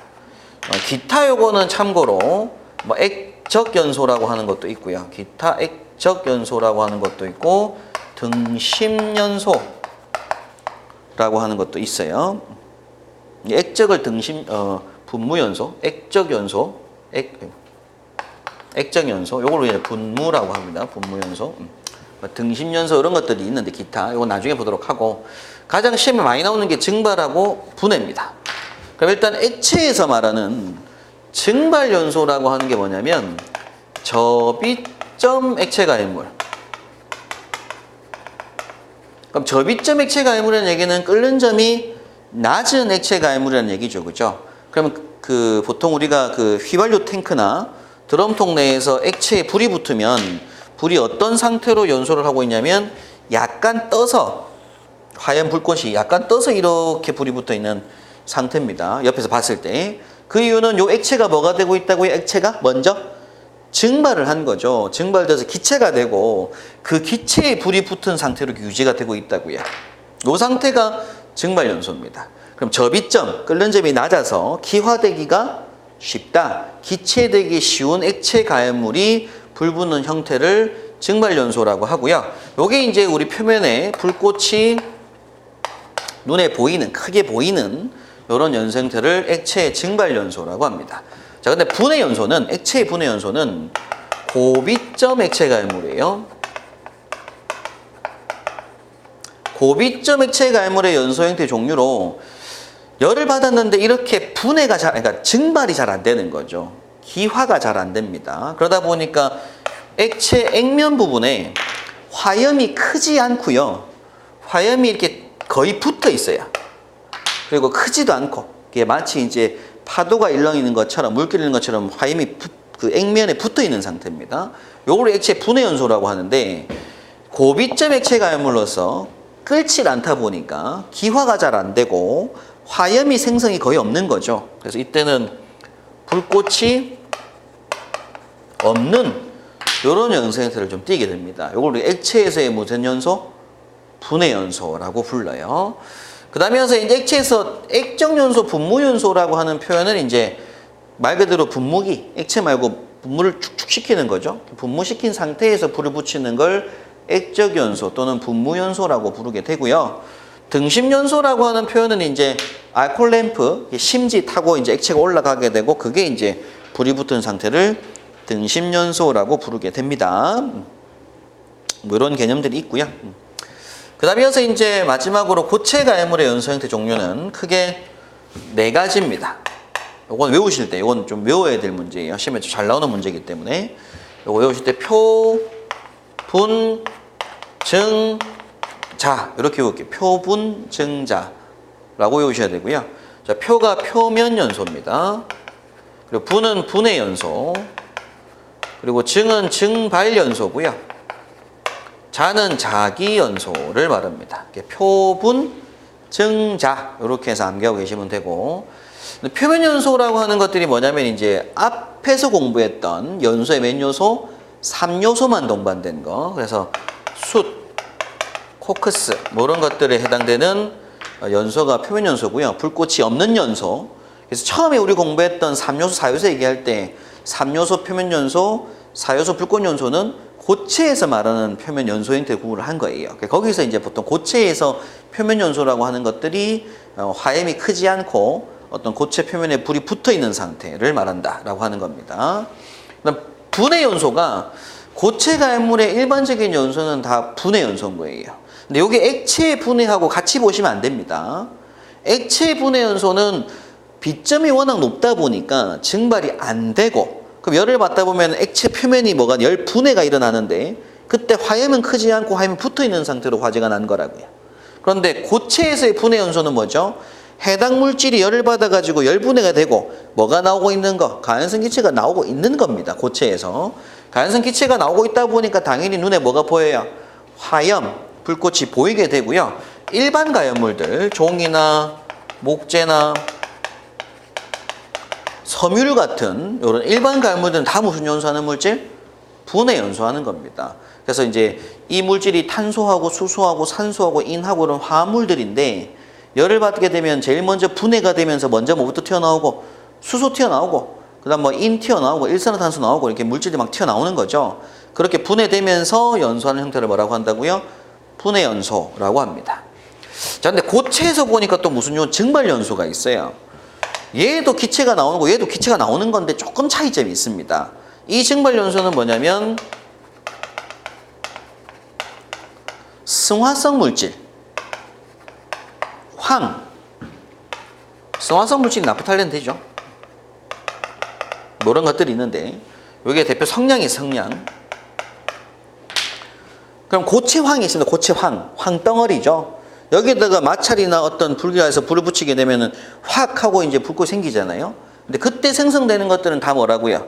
기타 요거는 참고로 뭐 액적 연소라고 하는 것도 있고요. 기타 액적 연소라고 하는 것도 있고 등심 연소라고 하는 것도 있어요. 액적을 등심 분무 연소, 액적 연소, 액적 연소, 요걸 이제 분무라고 합니다. 분무 연소, 등심 연소 이런 것들이 있는데 기타 요거 나중에 보도록 하고 가장 시험에 많이 나오는 게 증발하고 분해입니다. 그럼 일단 액체에서 말하는 증발 연소라고 하는 게 뭐냐면 저비점 액체 가연물. 그럼 저비점 액체 가연물이라는 얘기는 끓는 점이 낮은 액체 가연물이라는 얘기죠, 그죠? 그러면 그 보통 우리가 그 휘발유 탱크나 드럼통 내에서 액체에 불이 붙으면 불이 어떤 상태로 연소를 하고 있냐면 약간 떠서 화염 불꽃이 약간 떠서 이렇게 불이 붙어 있는 상태입니다. 옆에서 봤을 때. 그 이유는 요 액체가 뭐가 되고 있다고요? 액체가 먼저 증발을 한 거죠. 증발돼서 기체가 되고 그 기체에 불이 붙은 상태로 유지가 되고 있다고요. 요 상태가 증발 연소입니다. 그럼 저비점, 끓는 점이 낮아서 기화되기가 쉽다. 기체되기 쉬운 액체 가연물이 불 붙는 형태를 증발 연소라고 하고요. 요게 이제 우리 표면에 불꽃이 눈에 보이는, 크게 보이는 이런 연소 형태를 액체 증발 연소라고 합니다. 자, 근데 분해 연소는, 액체의 분해 연소는 고비점 액체 가연물이에요. 고비점 액체 가연물의 연소 형태 종류로 열을 받았는데 이렇게 분해가 그러니까 증발이 잘 안 되는 거죠. 기화가 잘 안 됩니다. 그러다 보니까 액체 액면 부분에 화염이 크지 않고요. 화염이 이렇게 거의 붙어 있어요. 그리고 크지도 않고 이게 마치 이제 파도가 일렁이는 것처럼 물결 이는 것처럼 화염이 그 액면에 붙어 있는 상태입니다. 요걸 액체 분해 연소라고 하는데 고비점 액체 가연물로서 끓질 않다 보니까 기화가 잘 안 되고 화염이 생성이 거의 없는 거죠. 그래서 이때는 불꽃이 없는 이런 연소 형태를 좀 띠게 됩니다. 이걸 액체에서의 무슨 연소? 분해연소라고 불러요. 그 다음에 이제 액체에서 액정연소, 분무연소라고 하는 표현은 이제 말 그대로 분무기, 액체 말고 분무를 축축시키는 거죠. 분무시킨 상태에서 불을 붙이는 걸 액적연소 또는 분무연소라고 부르게 되고요. 등심연소라고 하는 표현은 이제 알코올 램프 심지 타고 이제 액체가 올라가게 되고 그게 이제 불이 붙은 상태를 등심연소라고 부르게 됩니다. 뭐 이런 개념들이 있고요. 그 다음에 이어서 이제 마지막으로 고체 가해물의 연소 형태 종류는 크게 4가지입니다. 요건 외우실 때, 요건 좀 외워야 될 문제예요. 시험에 잘 나오는 문제이기 때문에. 요거 외우실 때 표, 분, 증, 자. 이렇게 외울게요. 표, 분, 증, 자라고 외우셔야 되고요. 자, 표가 표면 연소입니다. 그리고 분은 분해 연소. 그리고 증은 증발 연소고요. 자는 자기 연소를 말합니다. 표분, 증자 이렇게 해서 암기하고 계시면 되고 표면 연소라고 하는 것들이 뭐냐면 이제 앞에서 공부했던 연소의 몇 요소? 3요소만 동반된 거. 그래서 숯, 코크스 뭐 이런 것들에 해당되는 연소가 표면 연소고요. 불꽃이 없는 연소. 그래서 처음에 우리 공부했던 3요소, 4요소 얘기할 때 3요소 표면 연소, 4요소 불꽃 연소는 고체에서 말하는 표면 연소 형태를 구분을 한 거예요. 거기서 이제 보통 고체에서 표면 연소라고 하는 것들이 화염이 크지 않고 어떤 고체 표면에 불이 붙어 있는 상태를 말한다라고 하는 겁니다. 그다음 분해 연소가 고체 가해물의 일반적인 연소는 다 분해 연소인 거예요. 근데 이게 액체 분해하고 같이 보시면 안 됩니다. 액체 분해 연소는 비점이 워낙 높다 보니까 증발이 안 되고 그럼 열을 받다 보면 액체 표면이 뭐가 열 분해가 일어나는데 그때 화염은 크지 않고 화염이 붙어 있는 상태로 화재가 난 거라고요. 그런데 고체에서의 분해 연소는 뭐죠? 해당 물질이 열을 받아가지고 열 분해가 되고 뭐가 나오고 있는 거? 가연성 기체가 나오고 있는 겁니다. 고체에서. 가연성 기체가 나오고 있다 보니까 당연히 눈에 뭐가 보여요? 화염, 불꽃이 보이게 되고요. 일반 가연물들, 종이나 목재나 섬유 같은 이런 일반 가연물들은 다 무슨 연소하는 물질? 분해 연소하는 겁니다. 그래서 이제 이 물질이 탄소하고 수소하고 산소하고 인하고 이런 화합물들인데 열을 받게 되면 제일 먼저 분해가 되면서 먼저 뭐부터 튀어나오고 수소 튀어나오고 그다음 뭐 인 튀어나오고 일산화탄소 나오고 이렇게 물질이 막 튀어나오는 거죠. 그렇게 분해되면서 연소하는 형태를 뭐라고 한다고요? 분해 연소라고 합니다. 자, 근데 고체에서 보니까 또 무슨 증발 연소가 있어요. 얘도 기체가 나오는 거, 얘도 기체가 나오는 건데 조금 차이점이 있습니다. 이 증발 연소는 뭐냐면 승화성 물질, 승화성 물질이 나프탈렌 되죠. 뭐 이런 것들이 있는데 여기에 대표 성냥이 성냥. 그럼 고체황이 있습니다. 고체황, 황덩어리죠. 여기다가 마찰이나 어떤 불길에서 불을 붙이게 되면은 확 하고 이제 불꽃이 생기잖아요. 근데 그때 생성되는 것들은 다 뭐라고요?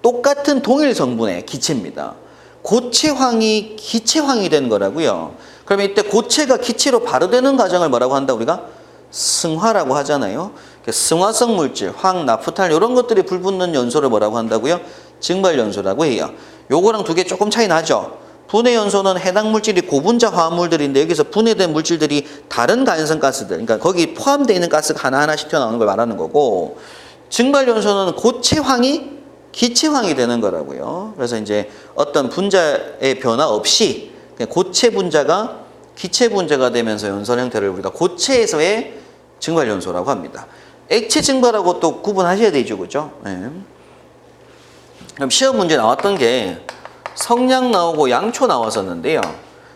똑같은 동일 성분의 기체입니다. 고체황이 기체황이 된 거라고요. 그러면 이때 고체가 기체로 발효되는 과정을 뭐라고 한다 우리가? 승화라고 하잖아요. 승화성 물질, 황, 나프탈 이런 것들이 불붙는 연소를 뭐라고 한다고요? 증발 연소라고 해요. 요거랑 두 개 조금 차이 나죠. 분해 연소는 해당 물질이 고분자 화합물들인데 여기서 분해된 물질들이 다른 가연성 가스들, 그러니까 거기 포함되어 있는 가스가 하나하나씩 튀어나오는 걸 말하는 거고, 증발 연소는 고체황이 기체황이 되는 거라고요. 그래서 이제 어떤 분자의 변화 없이 고체 분자가 기체 분자가 되면서 연소 형태를 우리가 고체에서의 증발 연소라고 합니다. 액체 증발하고 또 구분하셔야 되죠, 그죠? 네. 그럼 시험 문제 나왔던 게 성냥 나오고 양초 나왔었는데요.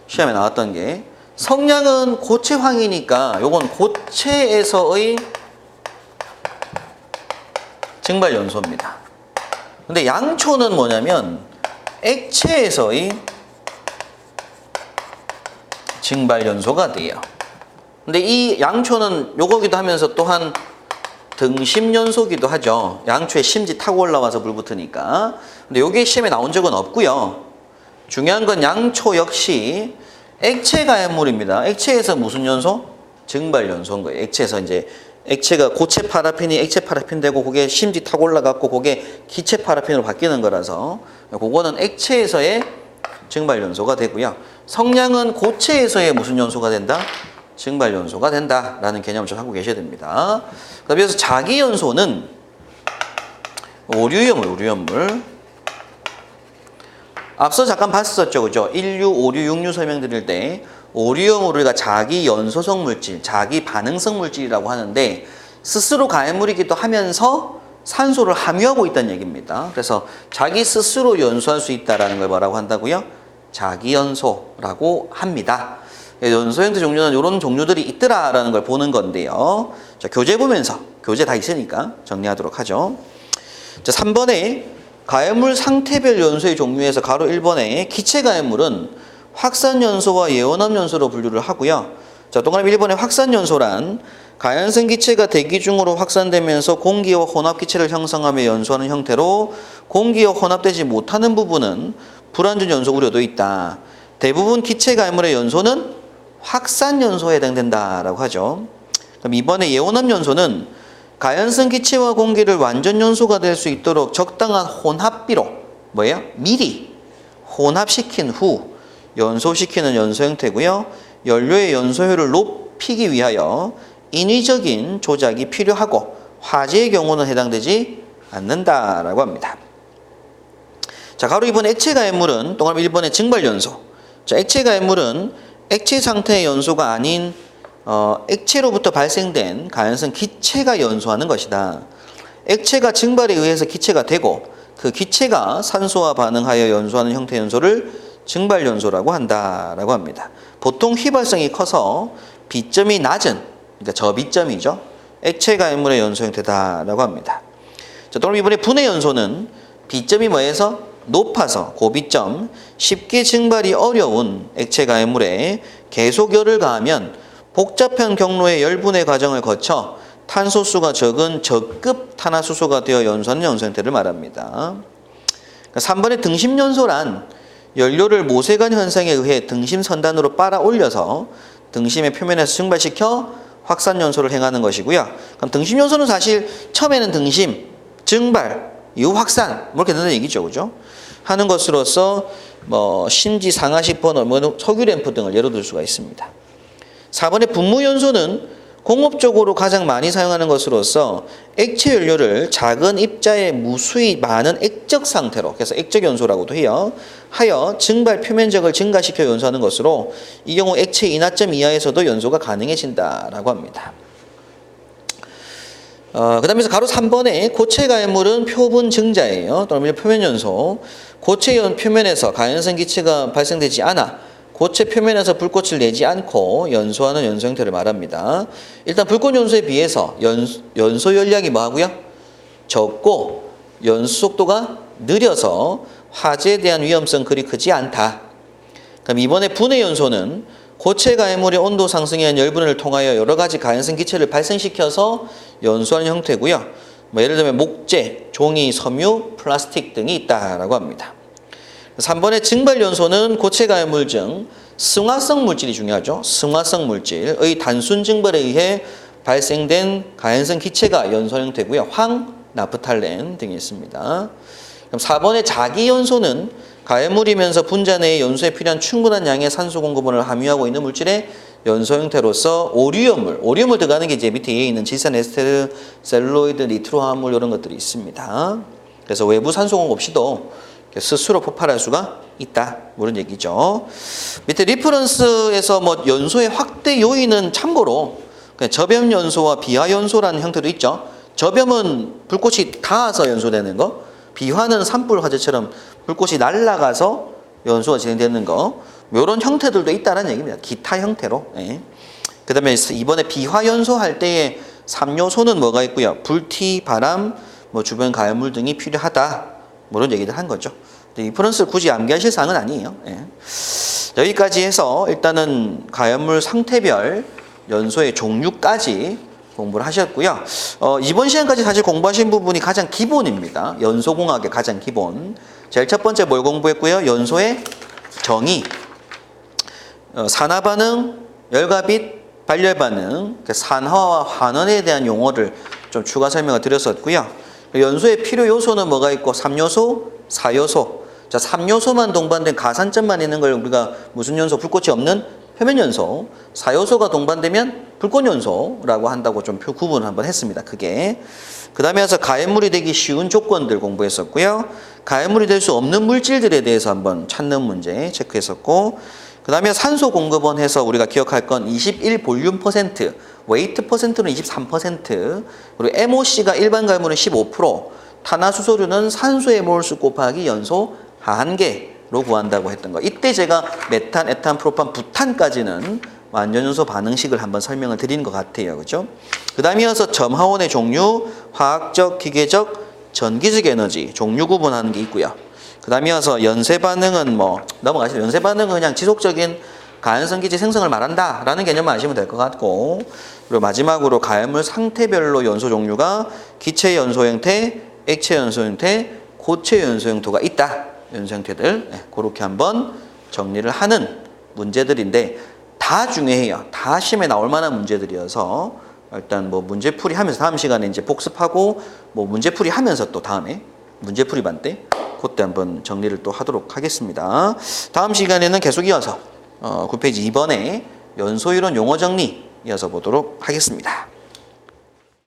시험에 나왔던 게 성냥은 고체황이니까 요건 고체에서의 증발 연소입니다. 근데 양초는 뭐냐면 액체에서의 증발 연소가 돼요. 근데 이 양초는 요거기도 하면서 또한 등심 연소기도 하죠. 양초에 심지 타고 올라와서 불 붙으니까. 근데 요게 시험에 나온 적은 없고요. 중요한 건 양초 역시 액체 가연물입니다. 액체에서 무슨 연소? 증발 연소인 거예요. 액체에서 이제 액체가 고체 파라핀이 액체 파라핀 되고 그게 심지 타고 올라갔고 그게 기체 파라핀으로 바뀌는 거라서 그거는 액체에서의 증발 연소가 되고요. 성량은 고체에서의 무슨 연소가 된다? 증발 연소가 된다라는 개념을 좀 하고 계셔야 됩니다. 그래서 자기 연소는 오류연물. 앞서 잠깐 봤었죠, 그죠? 1류, 5류, 6류 설명드릴 때 오류연물을 우리가 자기 연소성 물질, 자기 반응성 물질이라고 하는데 스스로 가해물이기도 하면서 산소를 함유하고 있다는 얘기입니다. 그래서 자기 스스로 연소할 수 있다는 걸 뭐라고 한다고요? 자기 연소라고 합니다. 연소 형태 종류는 이런 종류들이 있더라라는 걸 보는 건데요. 자, 교재 보면서, 교재 다 있으니까 정리하도록 하죠. 자, 3번에 가해물 상태별 연소의 종류에서 가로 1번에 기체 가해물은 확산 연소와 예원합 연소로 분류를 하고요. 자, 동그라미 1번에 확산 연소란 가연성 기체가 대기 중으로 확산되면서 공기와 혼합 기체를 형성하며 연소하는 형태로 공기와 혼합되지 못하는 부분은 불완전 연소 우려도 있다. 대부분 기체 가해물의 연소는 확산 연소에 해당된다라고 하죠. 그럼 이번에 예원합 연소는 가연성 기체와 공기를 완전 연소가 될 수 있도록 적당한 혼합비로 뭐예요? 미리 혼합시킨 후 연소시키는 연소 형태고요. 연료의 연소율을 높이기 위하여 인위적인 조작이 필요하고 화재의 경우는 해당되지 않는다라고 합니다. 자, 가로 2번 액체 가해물은 동그라미 1번의 증발 연소. 자, 액체 가해물은 액체 상태의 연소가 아닌 액체로부터 발생된 가연성 기체가 연소하는 것이다. 액체가 증발에 의해서 기체가 되고 그 기체가 산소와 반응하여 연소하는 형태의 연소를 증발 연소라고 한다라고 합니다. 보통 휘발성이 커서 비점이 낮은, 그러니까 저비점이죠. 액체 가해물의 연소 형태다라고 합니다. 자, 또 이번에 분해 연소는 비점이 뭐해서 높아서 고비점, 쉽게 증발이 어려운 액체 가해물에 계속 열을 가하면 복잡한 경로의 열분해 과정을 거쳐 탄소수가 적은 저급 탄화수소가 되어 연소하는 연소 형태를 말합니다. 3번의 등심 연소란 연료를 모세관 현상에 의해 등심 선단으로 빨아 올려서 등심의 표면에서 증발시켜 확산 연소를 행하는 것이고요. 그럼 등심 연소는 사실 처음에는 등심, 증발, 이후 확산 뭐 이렇게 된다는 얘기죠, 그죠? 하는 것으로서 뭐 심지 상하식 버너, 석유 램프 등을 예로 들 수가 있습니다. 4번의 분무 연소는 공업적으로 가장 많이 사용하는 것으로서 액체 연료를 작은 입자의 무수히 많은 액적 상태로, 그래서 액적 연소라고도 해요. 하여 증발 표면적을 증가시켜 연소하는 것으로 이 경우 액체 인하점 이하에서도 연소가 가능해진다라고 합니다. 그 다음에 가로 3번에 고체 가해물은 표분 증자예요. 또는 표면 연소. 고체 표면에서 가연성 기체가 발생되지 않아 고체 표면에서 불꽃을 내지 않고 연소하는 연소 형태를 말합니다. 일단 불꽃 연소에 비해서 연소 연량이 뭐하고요? 적고 연소 속도가 느려서 화재에 대한 위험성 그리 크지 않다. 그럼 이번에 분해 연소는 고체 가해물의 온도 상승에 의한 열분해를 통하여 여러 가지 가연성 기체를 발생시켜서 연소하는 형태고요. 뭐 예를 들면 목재, 종이, 섬유, 플라스틱 등이 있다라고 합니다. 3번의 증발 연소는 고체 가해물 중 승화성 물질이 중요하죠. 승화성 물질의 단순 증발에 의해 발생된 가연성 기체가 연소 형태고요. 황, 나프탈렌 등이 있습니다. 그럼 4번의 자기 연소는 가해물이면서 분자 내의 연소에 필요한 충분한 양의 산소 공급원을 함유하고 있는 물질의 연소 형태로서 오류연물 들어가는 게 이제 밑에 위에 있는 질산 에스테르, 셀룰로이드, 니트로화합물 이런 것들이 있습니다. 그래서 외부 산소 공급 없이도 스스로 폭발할 수가 있다. 그런 얘기죠. 밑에 리퍼런스에서 뭐 연소의 확대 요인은 참고로 저변 연소와 비화 연소라는 형태도 있죠. 저변은 불꽃이 닿아서 연소되는 거, 비화는 산불 화재처럼 불꽃이 날아가서 연소가 진행되는 거, 이런 형태들도 있다는 얘기입니다. 기타 형태로. 네. 그 다음에 이번에 비화 연소할 때의 3요소는 뭐가 있고요. 불티, 바람, 뭐 주변 가해물 등이 필요하다. 뭐 이런 얘기들 한 거죠. 리퍼런스를 굳이 암기하실 사항은 아니에요. 네. 여기까지 해서 일단은 가해물 상태별 연소의 종류까지 공부를 하셨고요. 이번 시간까지 사실 공부하신 부분이 가장 기본입니다. 연소공학의 가장 기본. 제일 첫 번째 뭘 공부했고요? 연소의 정의, 산화반응, 열가빛, 발열반응, 산화와 환원에 대한 용어를 좀 추가 설명을 드렸었고요. 연소의 필요 요소는 뭐가 있고 3요소, 4요소, 자, 3요소만 동반된 가산점만 있는 걸 우리가 무슨 연소? 불꽃이 없는 표면 연소. 4요소가 동반되면 불꽃 연소라고 한다고 좀 구분을 한번 했습니다. 크게. 그 다음에 와서 가연물이 되기 쉬운 조건들 공부했었고요. 가연물이 될 수 없는 물질들에 대해서 한번 찾는 문제 체크했었고, 그 다음에 산소 공급원 해서 우리가 기억할 건 21 볼륨 퍼센트, 웨이트 퍼센트는 23%, 그리고 MOC가 일반 가연물은 15%, 탄화수소류는 산소의 몰수 곱하기 연소 하한계로 구한다고 했던 거. 이때 제가 메탄, 에탄, 프로판, 부탄까지는 완전연소 반응식을 한번 설명을 드린 것 같아요. 그죠? 그 다음에 이어서 점하원의 종류, 화학적, 기계적, 전기적 에너지, 종류 구분하는 게 있고요. 그 다음에 이어서 연쇄 반응은 넘어가시죠. 연쇄 반응은 그냥 지속적인 가연성 기체 생성을 말한다 라는 개념만 아시면 될 것 같고, 그리고 마지막으로 가연물 상태별로 연소 종류가 기체 연소 형태, 액체 연소 형태, 고체 연소 형태가 있다. 연소 형태들. 그렇게 한번 정리를 하는 문제들인데, 다 중요해요. 다 시험에 나올 만한 문제들이어서 일단 문제풀이 하면서 다음 시간에 이제 복습하고 문제풀이 하면서 또 다음에 문제풀이 반 때 그때 한번 정리를 또 하도록 하겠습니다. 다음 시간에는 계속 이어서 9페이지 2번에 연소이론 용어 정리 이어서 보도록 하겠습니다.